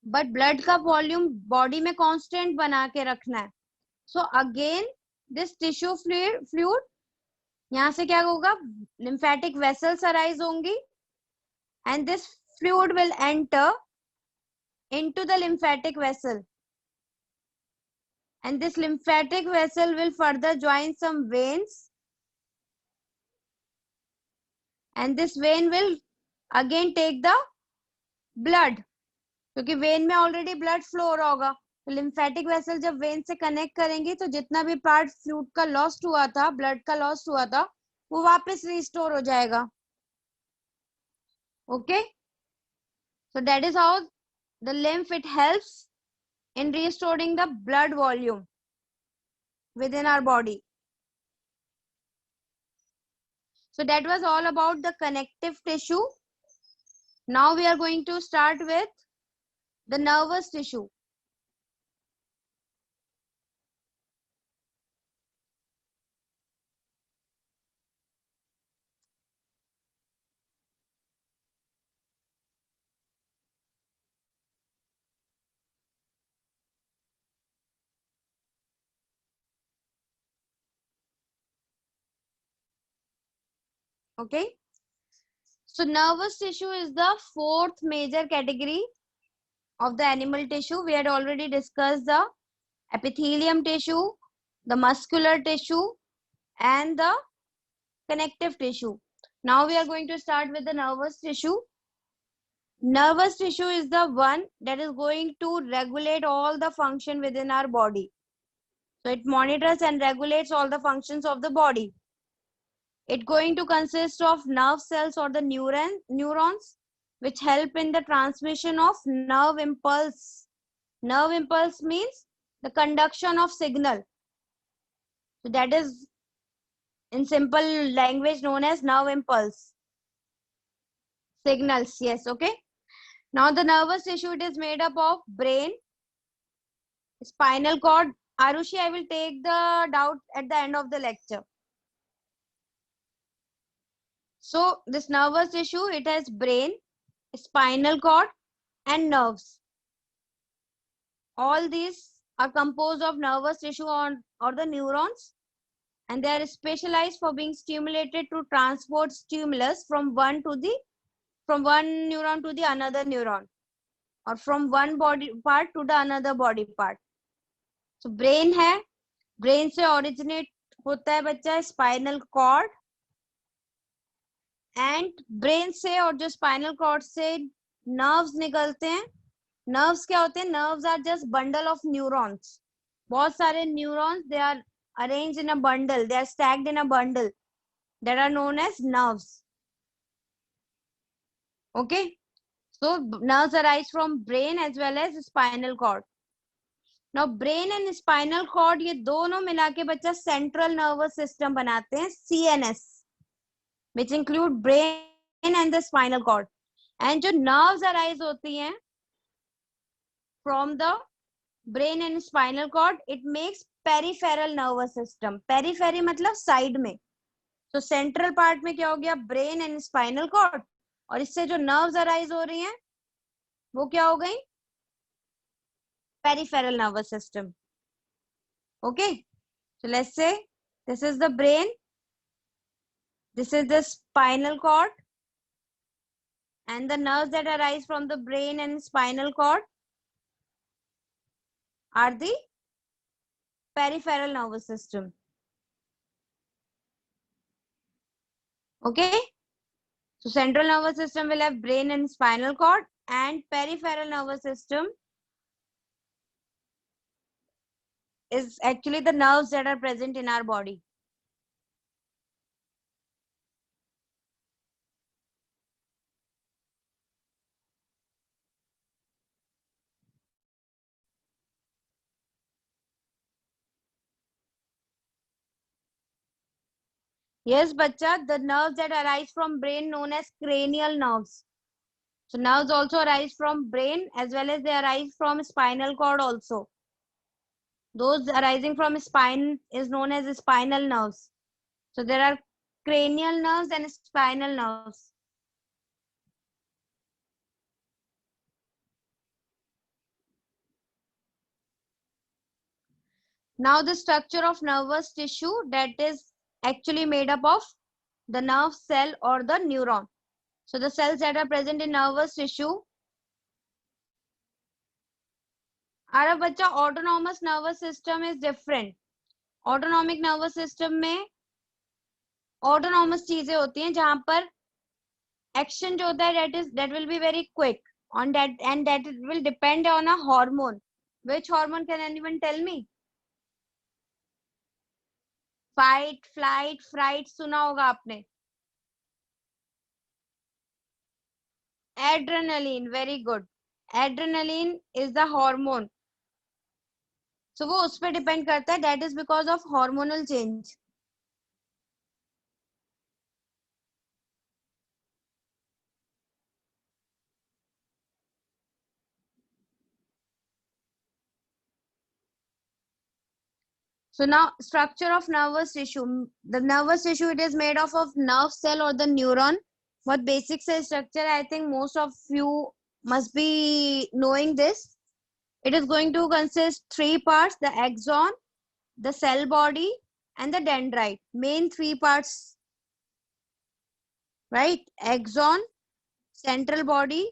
बट ब्लड का वॉल्यूम बॉडी में कांस्टेंट बना के रखना है. So again this tissue fluid, यहाँ से क्या होगा, lymphatic vessels arise होंगी, and this fluid will enter into the lymphatic vessel, and this lymphatic vessel will further join some veins, and this vein will again take the blood, क्योंकि when में already blood flow हो रहा होगा, तो lymphatic vessel जब when से connect करेंगे तो जितना भी पार्ट फ्लूइड का लॉस्ट हुआ था, ब्लड का लॉस्ट हुआ था, वो वापस रिस्टोर हो जाएगा. Okay, so that is how the lymph, it helps in restoring the blood volume within our body. So that was all about the connective tissue. Now we are going to start with the nervous tissue. Okay, so nervous tissue is the fourth major category of the animal tissue. We had already discussed the epithelium tissue, the muscular tissue, and the connective tissue. Now we are going to start with the nervous tissue. Nervous tissue is the one that is going to regulate all the function within our body. So it monitors and regulates all the functions of the body. It's going to consist of nerve cells or the neurons, which help in the transmission of nerve impulse. Nerve impulse means the conduction of signal. So that is in simple language known as nerve impulse. Signals, yes, okay. Now the nervous tissue, it is made up of brain, spinal cord. Arushi, I will take the doubt at the end of the lecture. So this nervous tissue, it has brain, spinal cord, and nerves. All these are composed of nervous tissue or the neurons, and they are specialized for being stimulated to transport stimulus from one neuron to the another neuron, or from one body part to the another body part. So brain है, brain से originate होता है बच्चा spinal cord, and brain से और जो spinal cord से nerves निकलते हैं. Nerves क्या होते हैं? Nerves are just bundle of neurons. बहुत सारे neurons, they are arranged in a bundle, they are stacked in a bundle, that are known as nerves. Okay, so nerves arise from brain as well as spinal cord. Now brain and spinal cord, ये दोनों मिला के बच्चा central nervous system बनाते हैं, CNS, which include brain and the spinal cord. And जो nerves arise होती हैं from the brain and spinal cord, it makes peripheral nervous system. Periphery मतलब side में. So central part में क्या हो गया? Brain and spinal cord. और इससे जो nerves arise हो रही हैं वो क्या हो गई? Peripheral nervous system. Okay, so let's say this is the brain, this is the spinal cord, and the nerves that arise from the brain and spinal cord are the peripheral nervous system. Okay, so central nervous system will have brain and spinal cord, and peripheral nervous system is actually the nerves that are present in our body. Yes, bacha, the nerves that arise from brain known as cranial nerves. So nerves also arise from brain as well as they arise from spinal cord also. Those arising from spine is known as spinal nerves. So there are cranial nerves and spinal nerves. Now the structure of nervous tissue, that is actually made up of the nerve cell or the neuron. So the cells that are present in nervous tissue are a बच्चा autonomous nervous system is different. Autonomic nervous system में autonomous चीजें होती हैं जहां पर action जो होता है that will be very quick on that, and that it will depend on a hormone. Which hormone, can anyone tell me? Fight, flight, fright सुना होगा आपने. Adrenaline, very good. Adrenaline is the hormone. So वो उस पर depend करता है. That is because of hormonal change. So now structure of nervous tissue. The nervous tissue, it is made of nerve cell or the neuron. What basic cell structure, I think most of you must be knowing this. It is going to consist 3 parts: the axon, the cell body, and the dendrite. Main 3 parts, right? Axon, central body,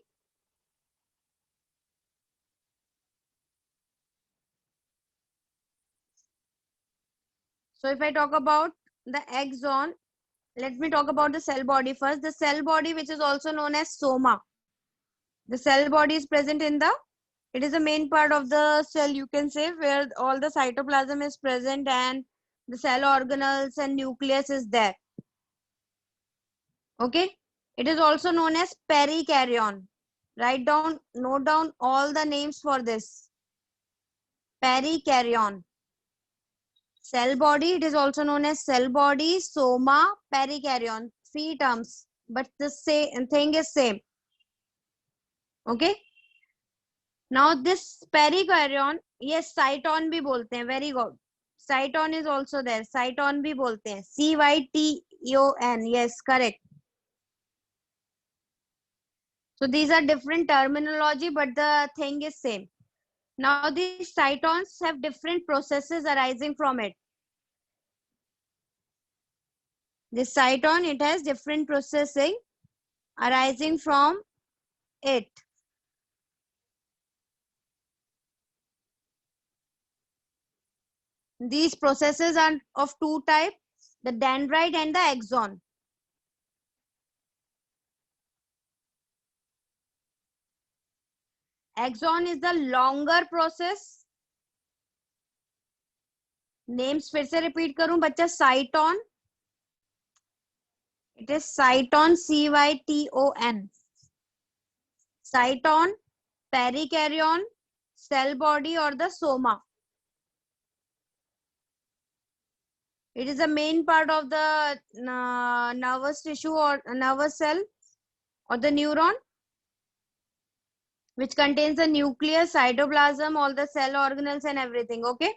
so if I talk about the axon, let me talk about the cell body first. The cell body, which is also known as soma. The cell body is present in the, it is the main part of the cell, you can say, where all the cytoplasm is present and the cell organelles and nucleus is there. Okay. It is also known as perikaryon. Write down, note down all the names for this. Perikaryon. Cell body, it is also known as cell body, soma, perikaryon. 3 terms, but the same thing is same. Okay. Now this perikaryon, yes, cyton भी बोलते हैं. Very good. Cyton is also there. Cyton भी बोलते हैं. CYTON. Yes, correct. So these are different terminology, but the thing is same. Now these cytons have different processes arising from it. This cyton, it has different processing arising from it. These processes are of 2 types, the dendrite and the axon. Axon is the longer process. Names फिर से repeat करूं बच्चा. Cyton, it is cyton, CYTON. Cyton, perikaryon, cell body or the soma. It is the main part of the nervous tissue or nervous cell or the neuron, which contains the nucleus, cytoplasm, all the cell organelles and everything. Okay.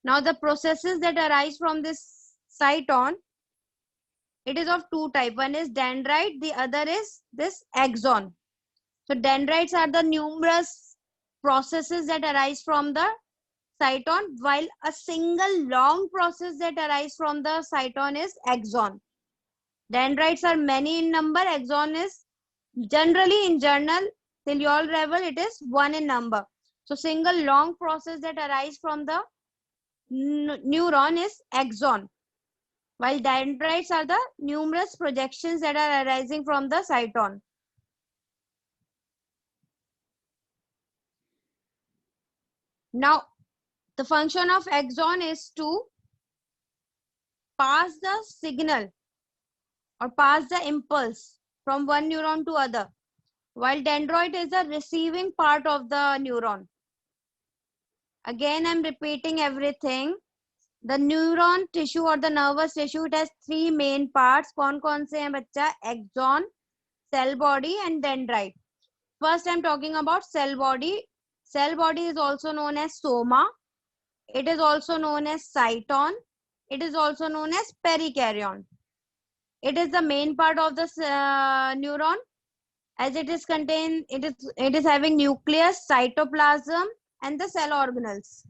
Now the processes that arise from this cyton, it is of 2 types. One is dendrite, the other is this axon. So dendrites are the numerous processes that arise from the cyton, while a single long process that arises from the cyton is axon. Dendrites are many in number. Axon is generally, in general, till your level, it is 1 in number. So single long process that arises from the neuron is axon, while dendrites are the numerous projections that are arising from the cyton. Now, the function of axon is to pass the signal or pass the impulse from one neuron to other, while dendrite is the receiving part of the neuron. Again, I'm repeating everything. The neuron tissue or the nervous tissue, it has 3 main parts. कौन-कौन से हैं बच्चा? Axon, cell body and dendrite. First, I'm talking about cell body. Cell body is also known as soma. It is also known as cyton. It is also known as perikaryon. It is the main part of the neuron, as it is contained, it is having nucleus, cytoplasm, and the cell organelles.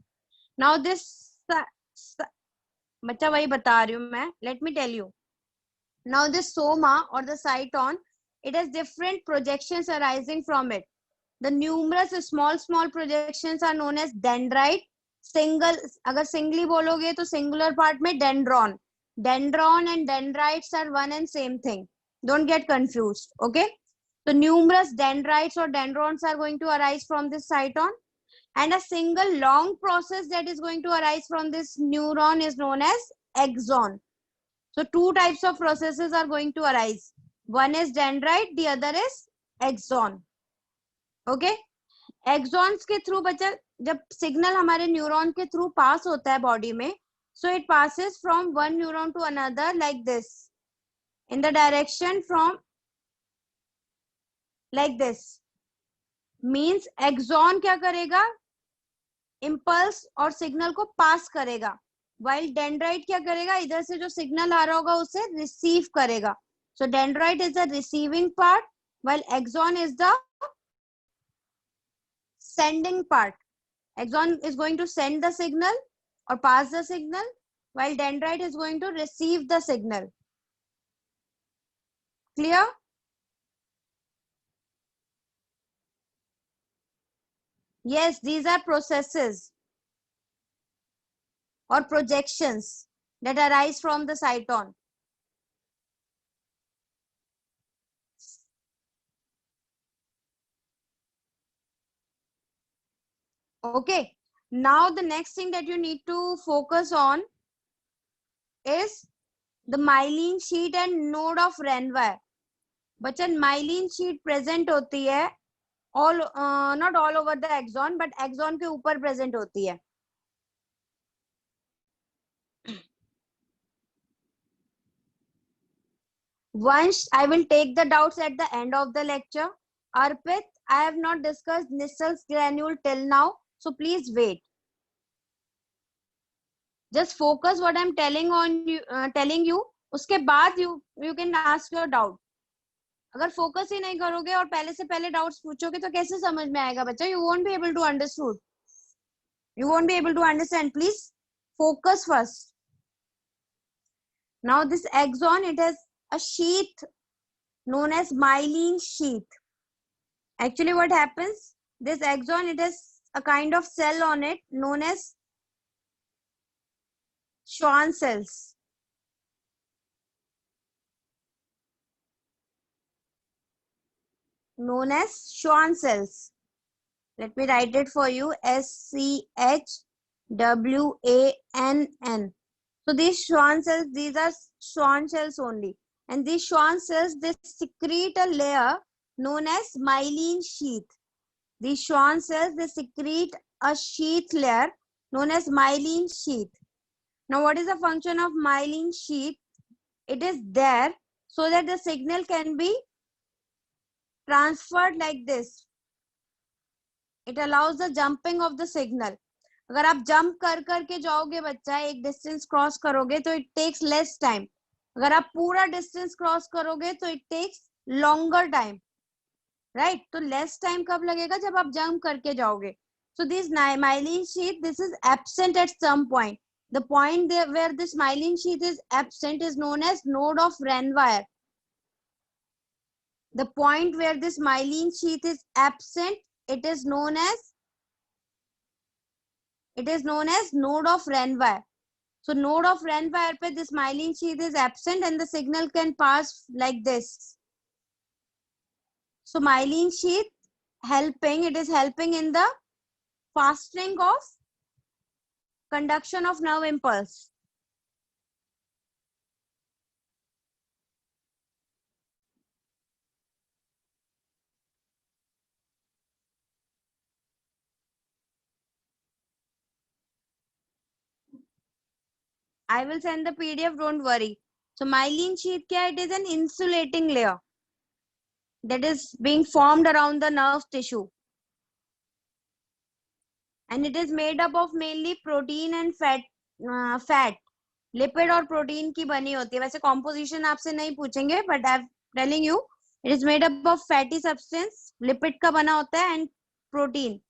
Now this बच्चा वही बता रही हूँ मैं. Let me tell you. Now this soma or the cyton, it has different projections arising from it. The numerous small projections are known as dendrite. Single, अगर singly बोलोगे तो singular part में dendron. Dendron and dendrites are one and same thing. Don't get confused. Okay. So numerous dendrites or dendrons are going to arise from this cyton, and a single long process that is going to arise from this neuron is known as axon. So two types of processes are going to arise. One is dendrite, the other is axon. Okay. Axons के through बच्चा जब signal हमारे neuron के through pass होता है body में, so it passes from one neuron to another like this, in the direction from like this. Means axon क्या करेगा? Impulse और signal को pass करेगा, while dendrite क्या करेगा? इधर से जो signal आ रहा होगा उसे receive करेगा. So dendrite is the receiving part, while axon is the sending part. Axon is going to send the signal or pass the signal, while dendrite is going to receive the signal. Clear? Yes, these are processes or projections that arise from the cyton. Okay. Now the next thing that you need to focus on is the myelin sheath and node of Renvai. Bachchan myelin sheath present होती है all not all over the axon, but axon के ऊपर present होती है. Once I will take the doubts at the end of the lecture. Arpit, I have not discussed Nissal's granule till now, so please wait. Just focus what I'm telling you. उसके बाद you can ask your doubt. अगर focus ही नहीं करोगे और पहले से पहले doubts पूछोगे तो कैसे समझ में आएगा बच्चा? You won't be able to understand. You won't be able to understand. Please focus first. Now this axon, it has a sheath known as myelin sheath. Actually what happens, this axon, it has a kind of cell on it known as Schwann cells. Known as Schwann cells. Let me write it for you. SCHWANN. So these Schwann cells, these are Schwann cells only. And these Schwann cells, they secrete a layer known as myelin sheath. These Schwann cells, they secrete a sheath layer known as myelin sheath. Now, what is the function of myelin sheath? It is there so that the signal can be transferred like this. It allows the jumping of the signal. अगर आप jump कर करके जाओगे बच्चा, एक distance cross करोगे तो it takes less time. अगर आप पूरा distance cross करोगे तो it takes longer time. Right? तो less time कब लगेगा? जब आप jump करके जाओगे. So this myelin sheath, this is absent at some point. The point there where this myelin sheath is absent is known as node of Renvai. The point where this myelin sheath is absent, it is known as node of Renvai. So node of Renvai पे this myelin sheath is absent and the signal can pass like this. So myelin sheath it is helping in the fastening of conduction of nerve impulse. I will send the PDF, don't worry. So myelin sheath it is an insulating layer that is being formed around the nerve tissue. And it is made up of mainly protein and fat. Lipid और protein की बनी होती है. वैसे composition आपसे नहीं पूछेंगे, but I am telling you it is made up of fatty substance. Lipid का बना होता है and protein.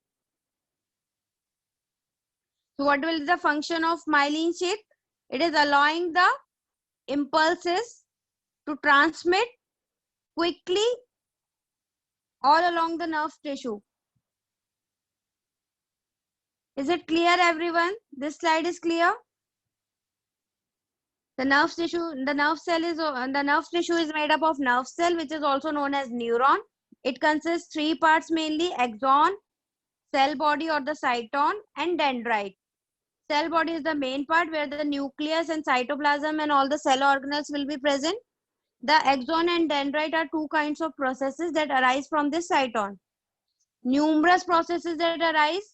So what will be the function of myelin sheath? It is allowing the impulses to transmit quickly all along the nerve tissue. Is it clear, everyone? This slide is clear. The nerve tissue, the nerve cell is the nerve tissue is made up of nerve cell, which is also known as neuron. It consists three parts mainly: axon, cell body or the cyton, and dendrite. Cell body is the main part where the nucleus and cytoplasm and all the cell organelles will be present. The axon and dendrite are two kinds of processes that arise from this cyton. Numerous processes that arise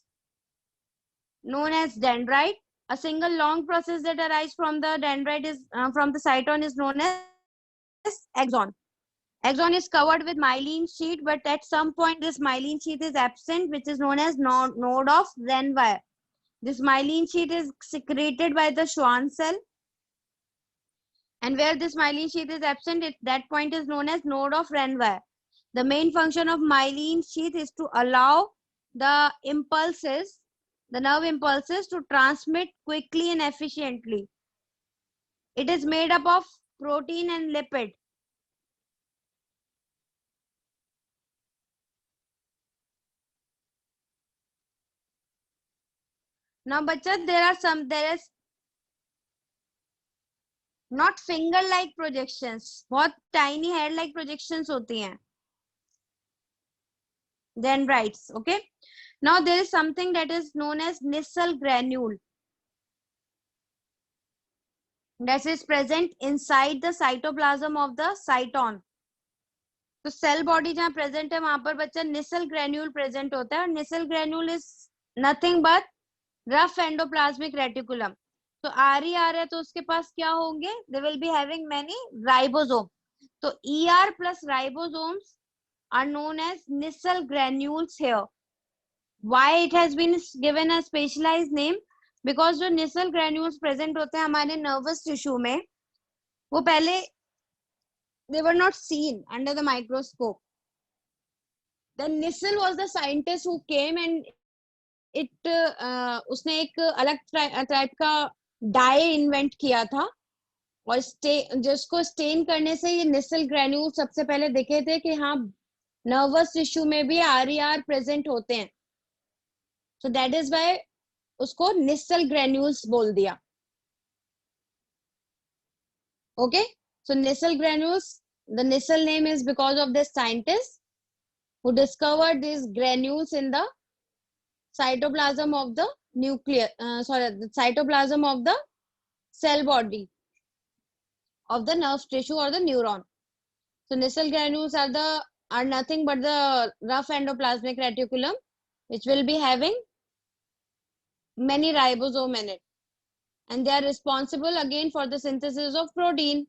known as dendrite. A single long process that arises from the dendrite is from the cyton is known as axon. Axon is covered with myelin sheath, but at some point this myelin sheath is absent, which is known as node of Renvire. This myelin sheath is secreted by the Schwann cell, and where this myelin sheath is absent, that point is known as node of Renvire. The main function of myelin sheath is to allow the impulses, the nerve impulses, to transmit quickly and efficiently. It is made up of protein and lipid. Now, bacha, there is not finger-like projections. बहुत tiny hair-like projections होती हैं. Dendrites, okay. Now there is something that is known as Nissl granule. That is present inside the cytoplasm of the cyton. तो cell body जहां present है वहां पर बच्चा Nisal granule present होता है. और Nissl granule is nothing but rough endoplasmic reticulum. तो आर ही आर है तो उसके पास क्या होंगे? They will be having many ribosome. तो ER plus ribosomes are known as Nissl granules here. Why it has been given a specialized name? Because जो निसल ग्रेन्यूल्स प्रेजेंट होते हैं हमारे नर्वस टिश्यू में, वो पहले they were not seen under the microscope. Then Nissl was the scientist who came and उसने एक अलग टाइप का डाई इन्वेंट किया था और जिसको स्टेन करने से ये निसल ग्रेन्यूल सबसे पहले दिखे थे कि हाँ नर्वस टिश्यू में भी RER प्रेजेंट होते हैं. सो दैट इज वाई उसको निसल ग्रेन्यूल्स बोल दिया. Okay, so Nissl granules, the Nissl name is because of this scientist who discovered these granules in the cytoplasm of the the cytoplasm of the cell body of the nerve tissue or the neuron. So Nissl granules are nothing but the rough endoplasmic reticulum, which will be having many ribosome in it, and they are responsible again for the synthesis of protein.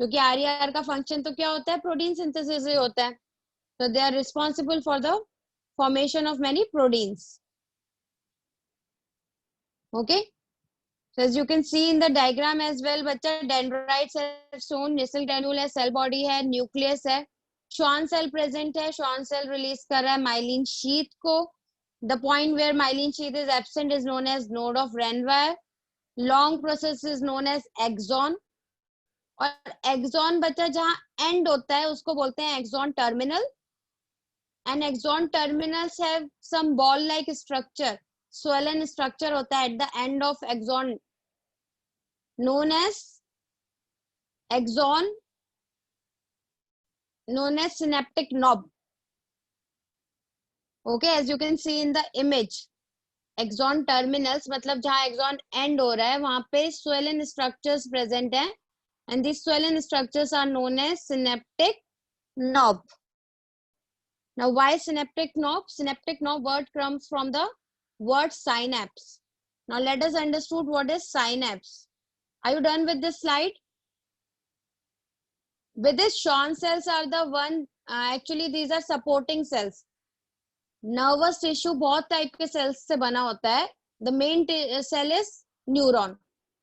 क्योंकि RER का function तो क्या होता है? Protein synthesis ही होता है. So they are responsible for the formation of many proteins. Okay, so as you can see in the diagram as well, बच्चा dendrites are shown, Nissl granule है, cell body है, nucleus है, Schwann cell present है, Schwann cell release कर रहा है myelin sheath को. The point where myelin sheath is absent is known as node of Renvire. Long process is known as axon. और axon बच्चा जहां end होता है उसको बोलते हैं axon terminal. And axon terminals have some ball-like structure, swollen structure होता है at the end of axon, known as axon, known as synaptic knob. Okay, as you can see in the image, axon terminals मतलब जहां axon end हो रहा है वहां पे swollen structures present हैं, and these swollen structures are known as synaptic knob. Now, why synaptic knob? Synaptic knob word comes from the word synapse. Now, let us understand what is synapse. Are you done with this slide? With this, Schwann cells are the one, actually these are supporting cells. Nervous tissue बहुत type के cells से बना होता है. The main cell is neuron.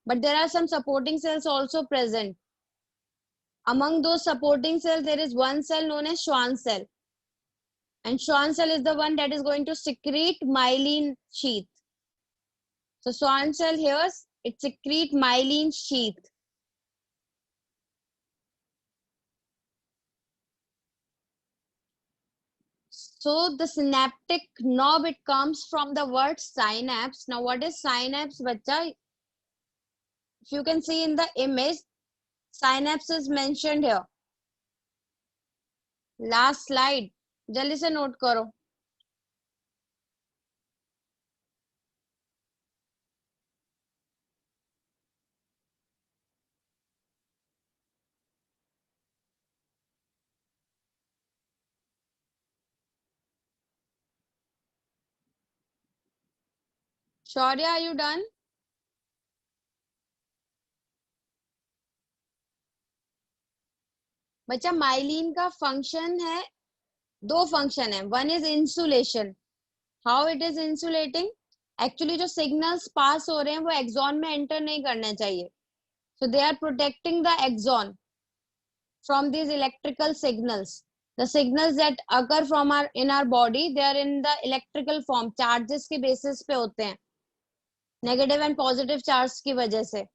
but there are some supporting cells also present. Among those supporting cells, there is one cell known as Schwann cell. And Schwann cell is the one that is going to secrete myelin sheath. So Schwann cell here, it secrete myelin sheath. So the synaptic knob, it comes from the word synapse. Now what is synapse, bacha? If you can see in the image, synapse is mentioned here. Last slide. जल्दी से note करो. Shaurya, are you done? बच्चा myelin का function है, दो function है. One is insulation. How it is insulating? Actually जो signals pass हो रहे हैं वो एक्सॉन में एंटर नहीं करने चाहिए. So they are protecting the axon from these electrical signals. The signals that occur from our in our body, they are in the electrical form. Charges के basis पे होते हैं, negative and positive charge की वजह से.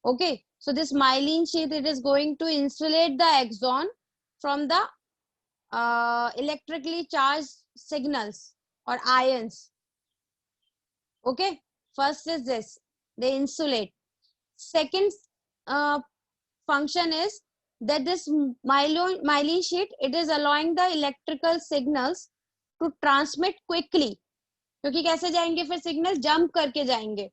Okay, so this myelin sheath, it is going to insulate the axon from the electrically charged signals or ions. Okay, first is this, they insulate. Second function is that this myelin sheet, it is allowing the electrical signals to transmit quickly. क्योंकि कैसे जाएंगे फिर signal? Jump करके जाएंगे.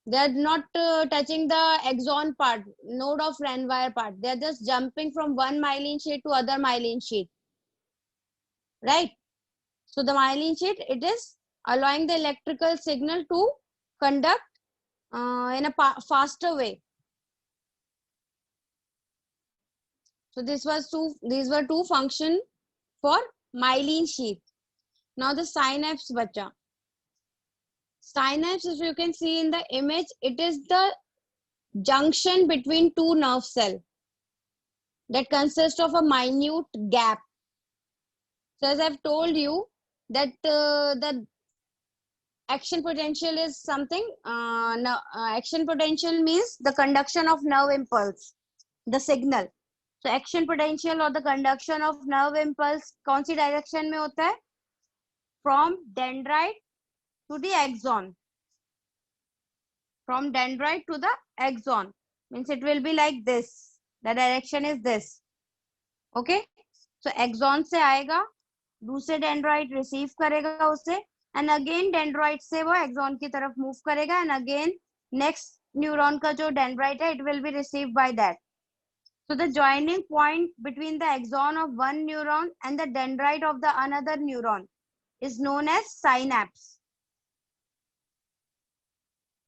They are not touching the axon part, node of Renwier part. They are just jumping from one myelin sheet to other myelin sheet, right? So the myelin sheet, it is allowing the electrical signal to conduct in a faster way. So these were two function for myelin sheath. Now the synapse, bacha. Synapse, if you can see in the image, it is the junction between two nerve cells that consists of a minute gap. So as I've told you that the action potential is something, action potential means the conduction of nerve impulse, the signal. So action potential or the conduction of nerve impulse कौन सी direction में होता है? From dendrite to the axon. From dendrite to the axon means it will be like this. The direction is this. Okay. So axon से आएगा, दूसरे dendrite receive करेगा उसे, and again dendrite से वो axon की तरफ move करेगा, and again next neuron का जो dendrite है, it will be received by that. So the joining point between the axon of one neuron and the dendrite of the another neuron is known as synapse.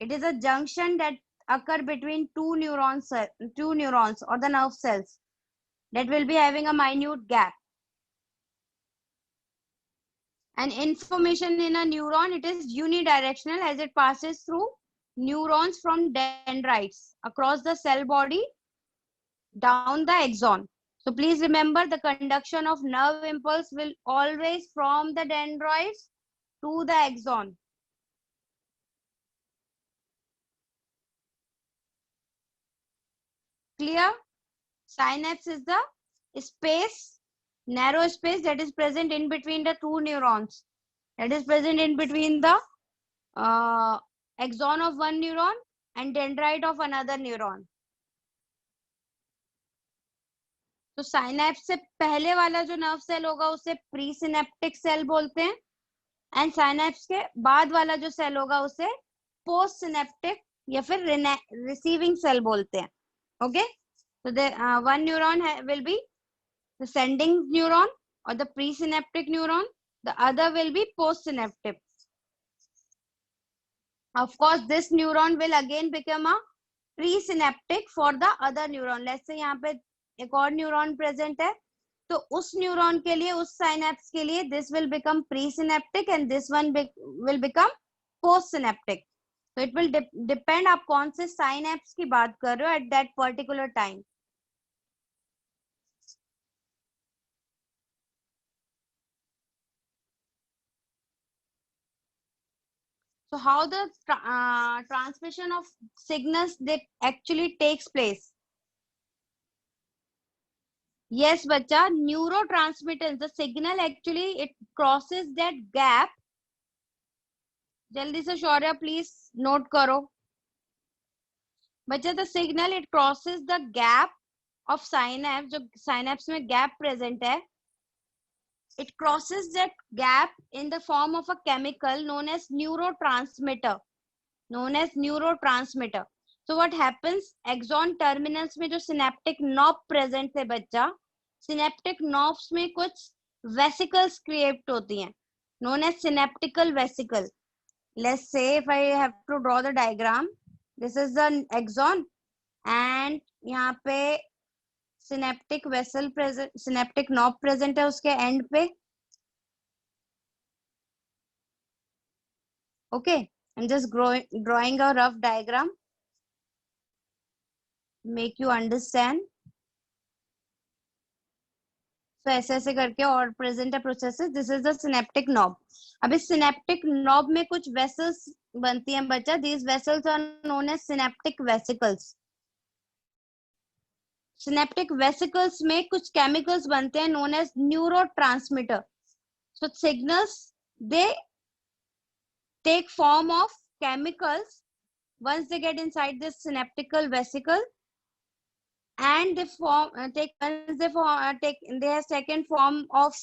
It is a junction that occur between two neurons or the nerve cells that will be having a minute gap. And information in a neuron, it is unidirectional as it passes through neurons from dendrites across the cell body down the axon. So please remember, the conduction of nerve impulse will always from the dendrites to the axon. Clear? Synapse is the space, narrow space that is present in between the two neurons. That is present in between the axon of one neuron and dendrite of another neuron. तो synapse से पहले वाला जो nerve cell होगा उसे pre synaptic cell बोलते हैं, and synapse के बाद वाला जो सेल होगा उसे पोस्ट सिनेप्टिक या फिर रिसीविंग सेल बोलते हैं. Okay, so the one neuron will be the sending neuron or the presynaptic neuron, the other will be postsynaptic. Of course this neuron will again become a presynaptic for the other neuron. Let's say यहाँ पे एक और neuron present है, तो उस neuron के लिए, उस साइनेप्स के लिए this will become presynaptic and this one will become postsynaptic. तो इट विल डिपेंड आप कौन से साइनेप्स की बात कर रहे हो at that particular time. So how the transmission of signals that actually takes place? Yes, bacha, neurotransmitters, the signal actually it crosses that gap. जल्दी से शौर्य प्लीज नोट करो. बच्चा the signal it crosses the gap of synapse, जो synapse में gap present है, it crosses that gap in the form of a chemical known as neurotransmitter. So what happens, axon terminals में जो synaptic knob present है बच्चा, synaptic knobs में कुछ vesicles create होती हैं known as synaptical vesicle. Let's say if I have to draw the diagram, this is the axon and यहाँ पे synaptic vessel present, synaptic knob present है उसके end पे. Okay, I'm just drawing a rough diagram, make you understand. तो ऐसे ऐसे करके और प्रेजेंट है processes. This is the synaptic knob. अब इस सिनेप्टिक नॉब में कुछ वेसल्स बनती हैं बच्चा. These vessels are known as synaptic vesicles. Synaptic vesicles में कुछ केमिकल्स बनते हैं known as neurotransmitter. So signals they take form of chemicals once they get inside this synaptical vesicle, and they form take once they form they have second form of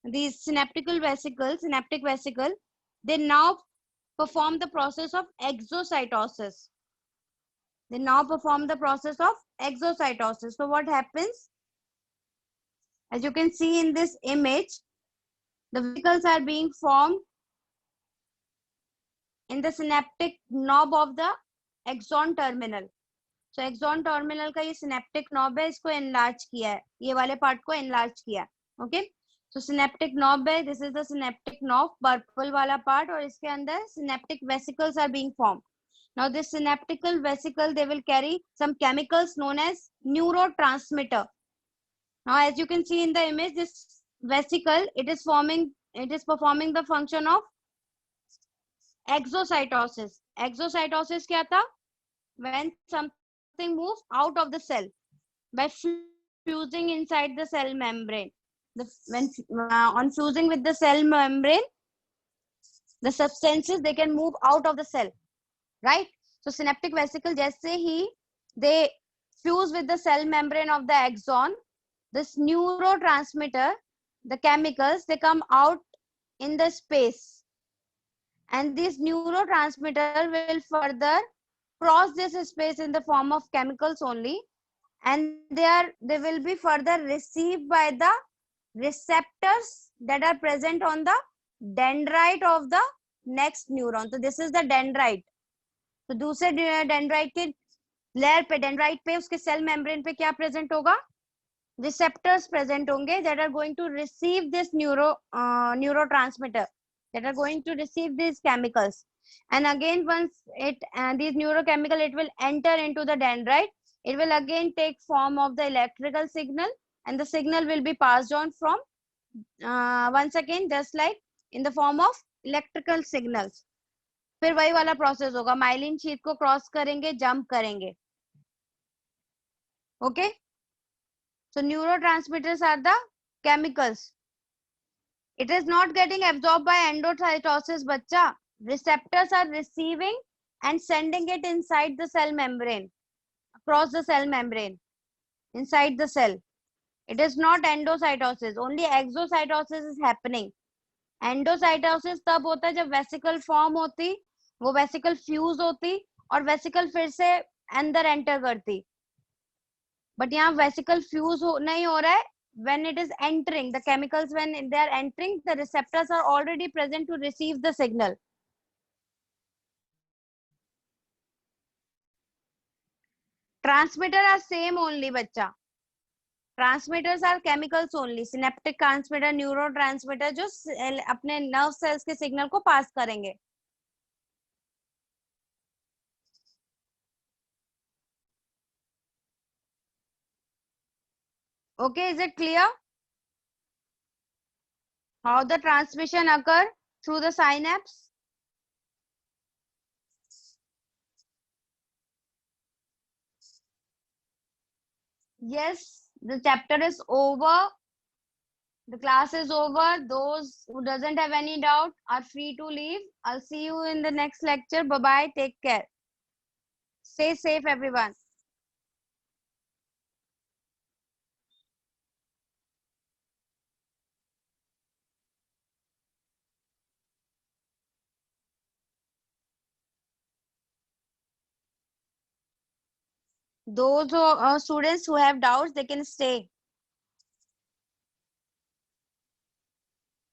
these synaptic vesicle, they now perform the process of exocytosis. So what happens, as you can see in this image, the vesicles are being formed in the synaptic knob of the axon terminal. So axon terminal का ये synaptic knob है, इसको enlarge किया है, ये वाले part को enlarge किया है. Okay, so synaptic knob है, this is the synaptic knob, purple वाला part, और इसके अंदर synaptic vesicles are being formed. Now this synaptical vesicle, they will carry some chemicals known as neurotransmitter. Now as you can see in the image, this vesicle, it is performing the function of exocytosis. Exocytosis क्या था? When something moves out of the cell by fusing inside the cell membrane. When on fusing with the cell membrane, the substances, they can move out of the cell, right? So synaptic vesicle, jaise hi they fuse with the cell membrane of the axon, this neurotransmitter, the chemicals, they come out in the space, and this neurotransmitter will further cross this space in the form of chemicals only, and they will be further received by the receptors that are present on the dendrite of the next neuron. So this is the dendrite. तो दूसरे dendrite के layer पे, dendrite पे उसके cell membrane पे क्या present होगा? Receptors present होंगे that are going to receive this neurotransmitter, that are going to receive these chemicals. And again, once these neurochemical, it will enter into the dendrite, it will again take form of the electrical signal, and the signal will be passed on from once again, just like in the form of electrical signals. फिर वही वाला process होगा, myelin sheath को cross करेंगे, jump करेंगे. Okay, so neurotransmitters are the chemicals. It is not getting absorbed by endocytosis, bacha. Receptors are receiving and sending it inside the cell membrane, across the cell membrane, inside the cell. It is not endocytosis, only exocytosis is happening. Endocytosis तब होता है जब vesicle form होती, वो vesicle fuse होती और vesicle फिर से अंदर एंटर करती. बट यहाँ वेसिकल फ्यूज नहीं हो रहा है. When it is entering, the chemicals, when they are entering, the receptors are already present to receive the signal. Transmitter are same only, bacha. Transmitters are chemicals only. Synaptic transmitter, neurotransmitter, जो अपने nerve cells के signal को pass करेंगे. Okay, is it clear? How the transmission occur through the synapse? Yes, the chapter is over. The class is over. Those who doesn't have any doubt are free to leave. I'll see you in the next lecture. Bye bye. Take care. Stay safe, everyone. Those students who have doubts, they can stay.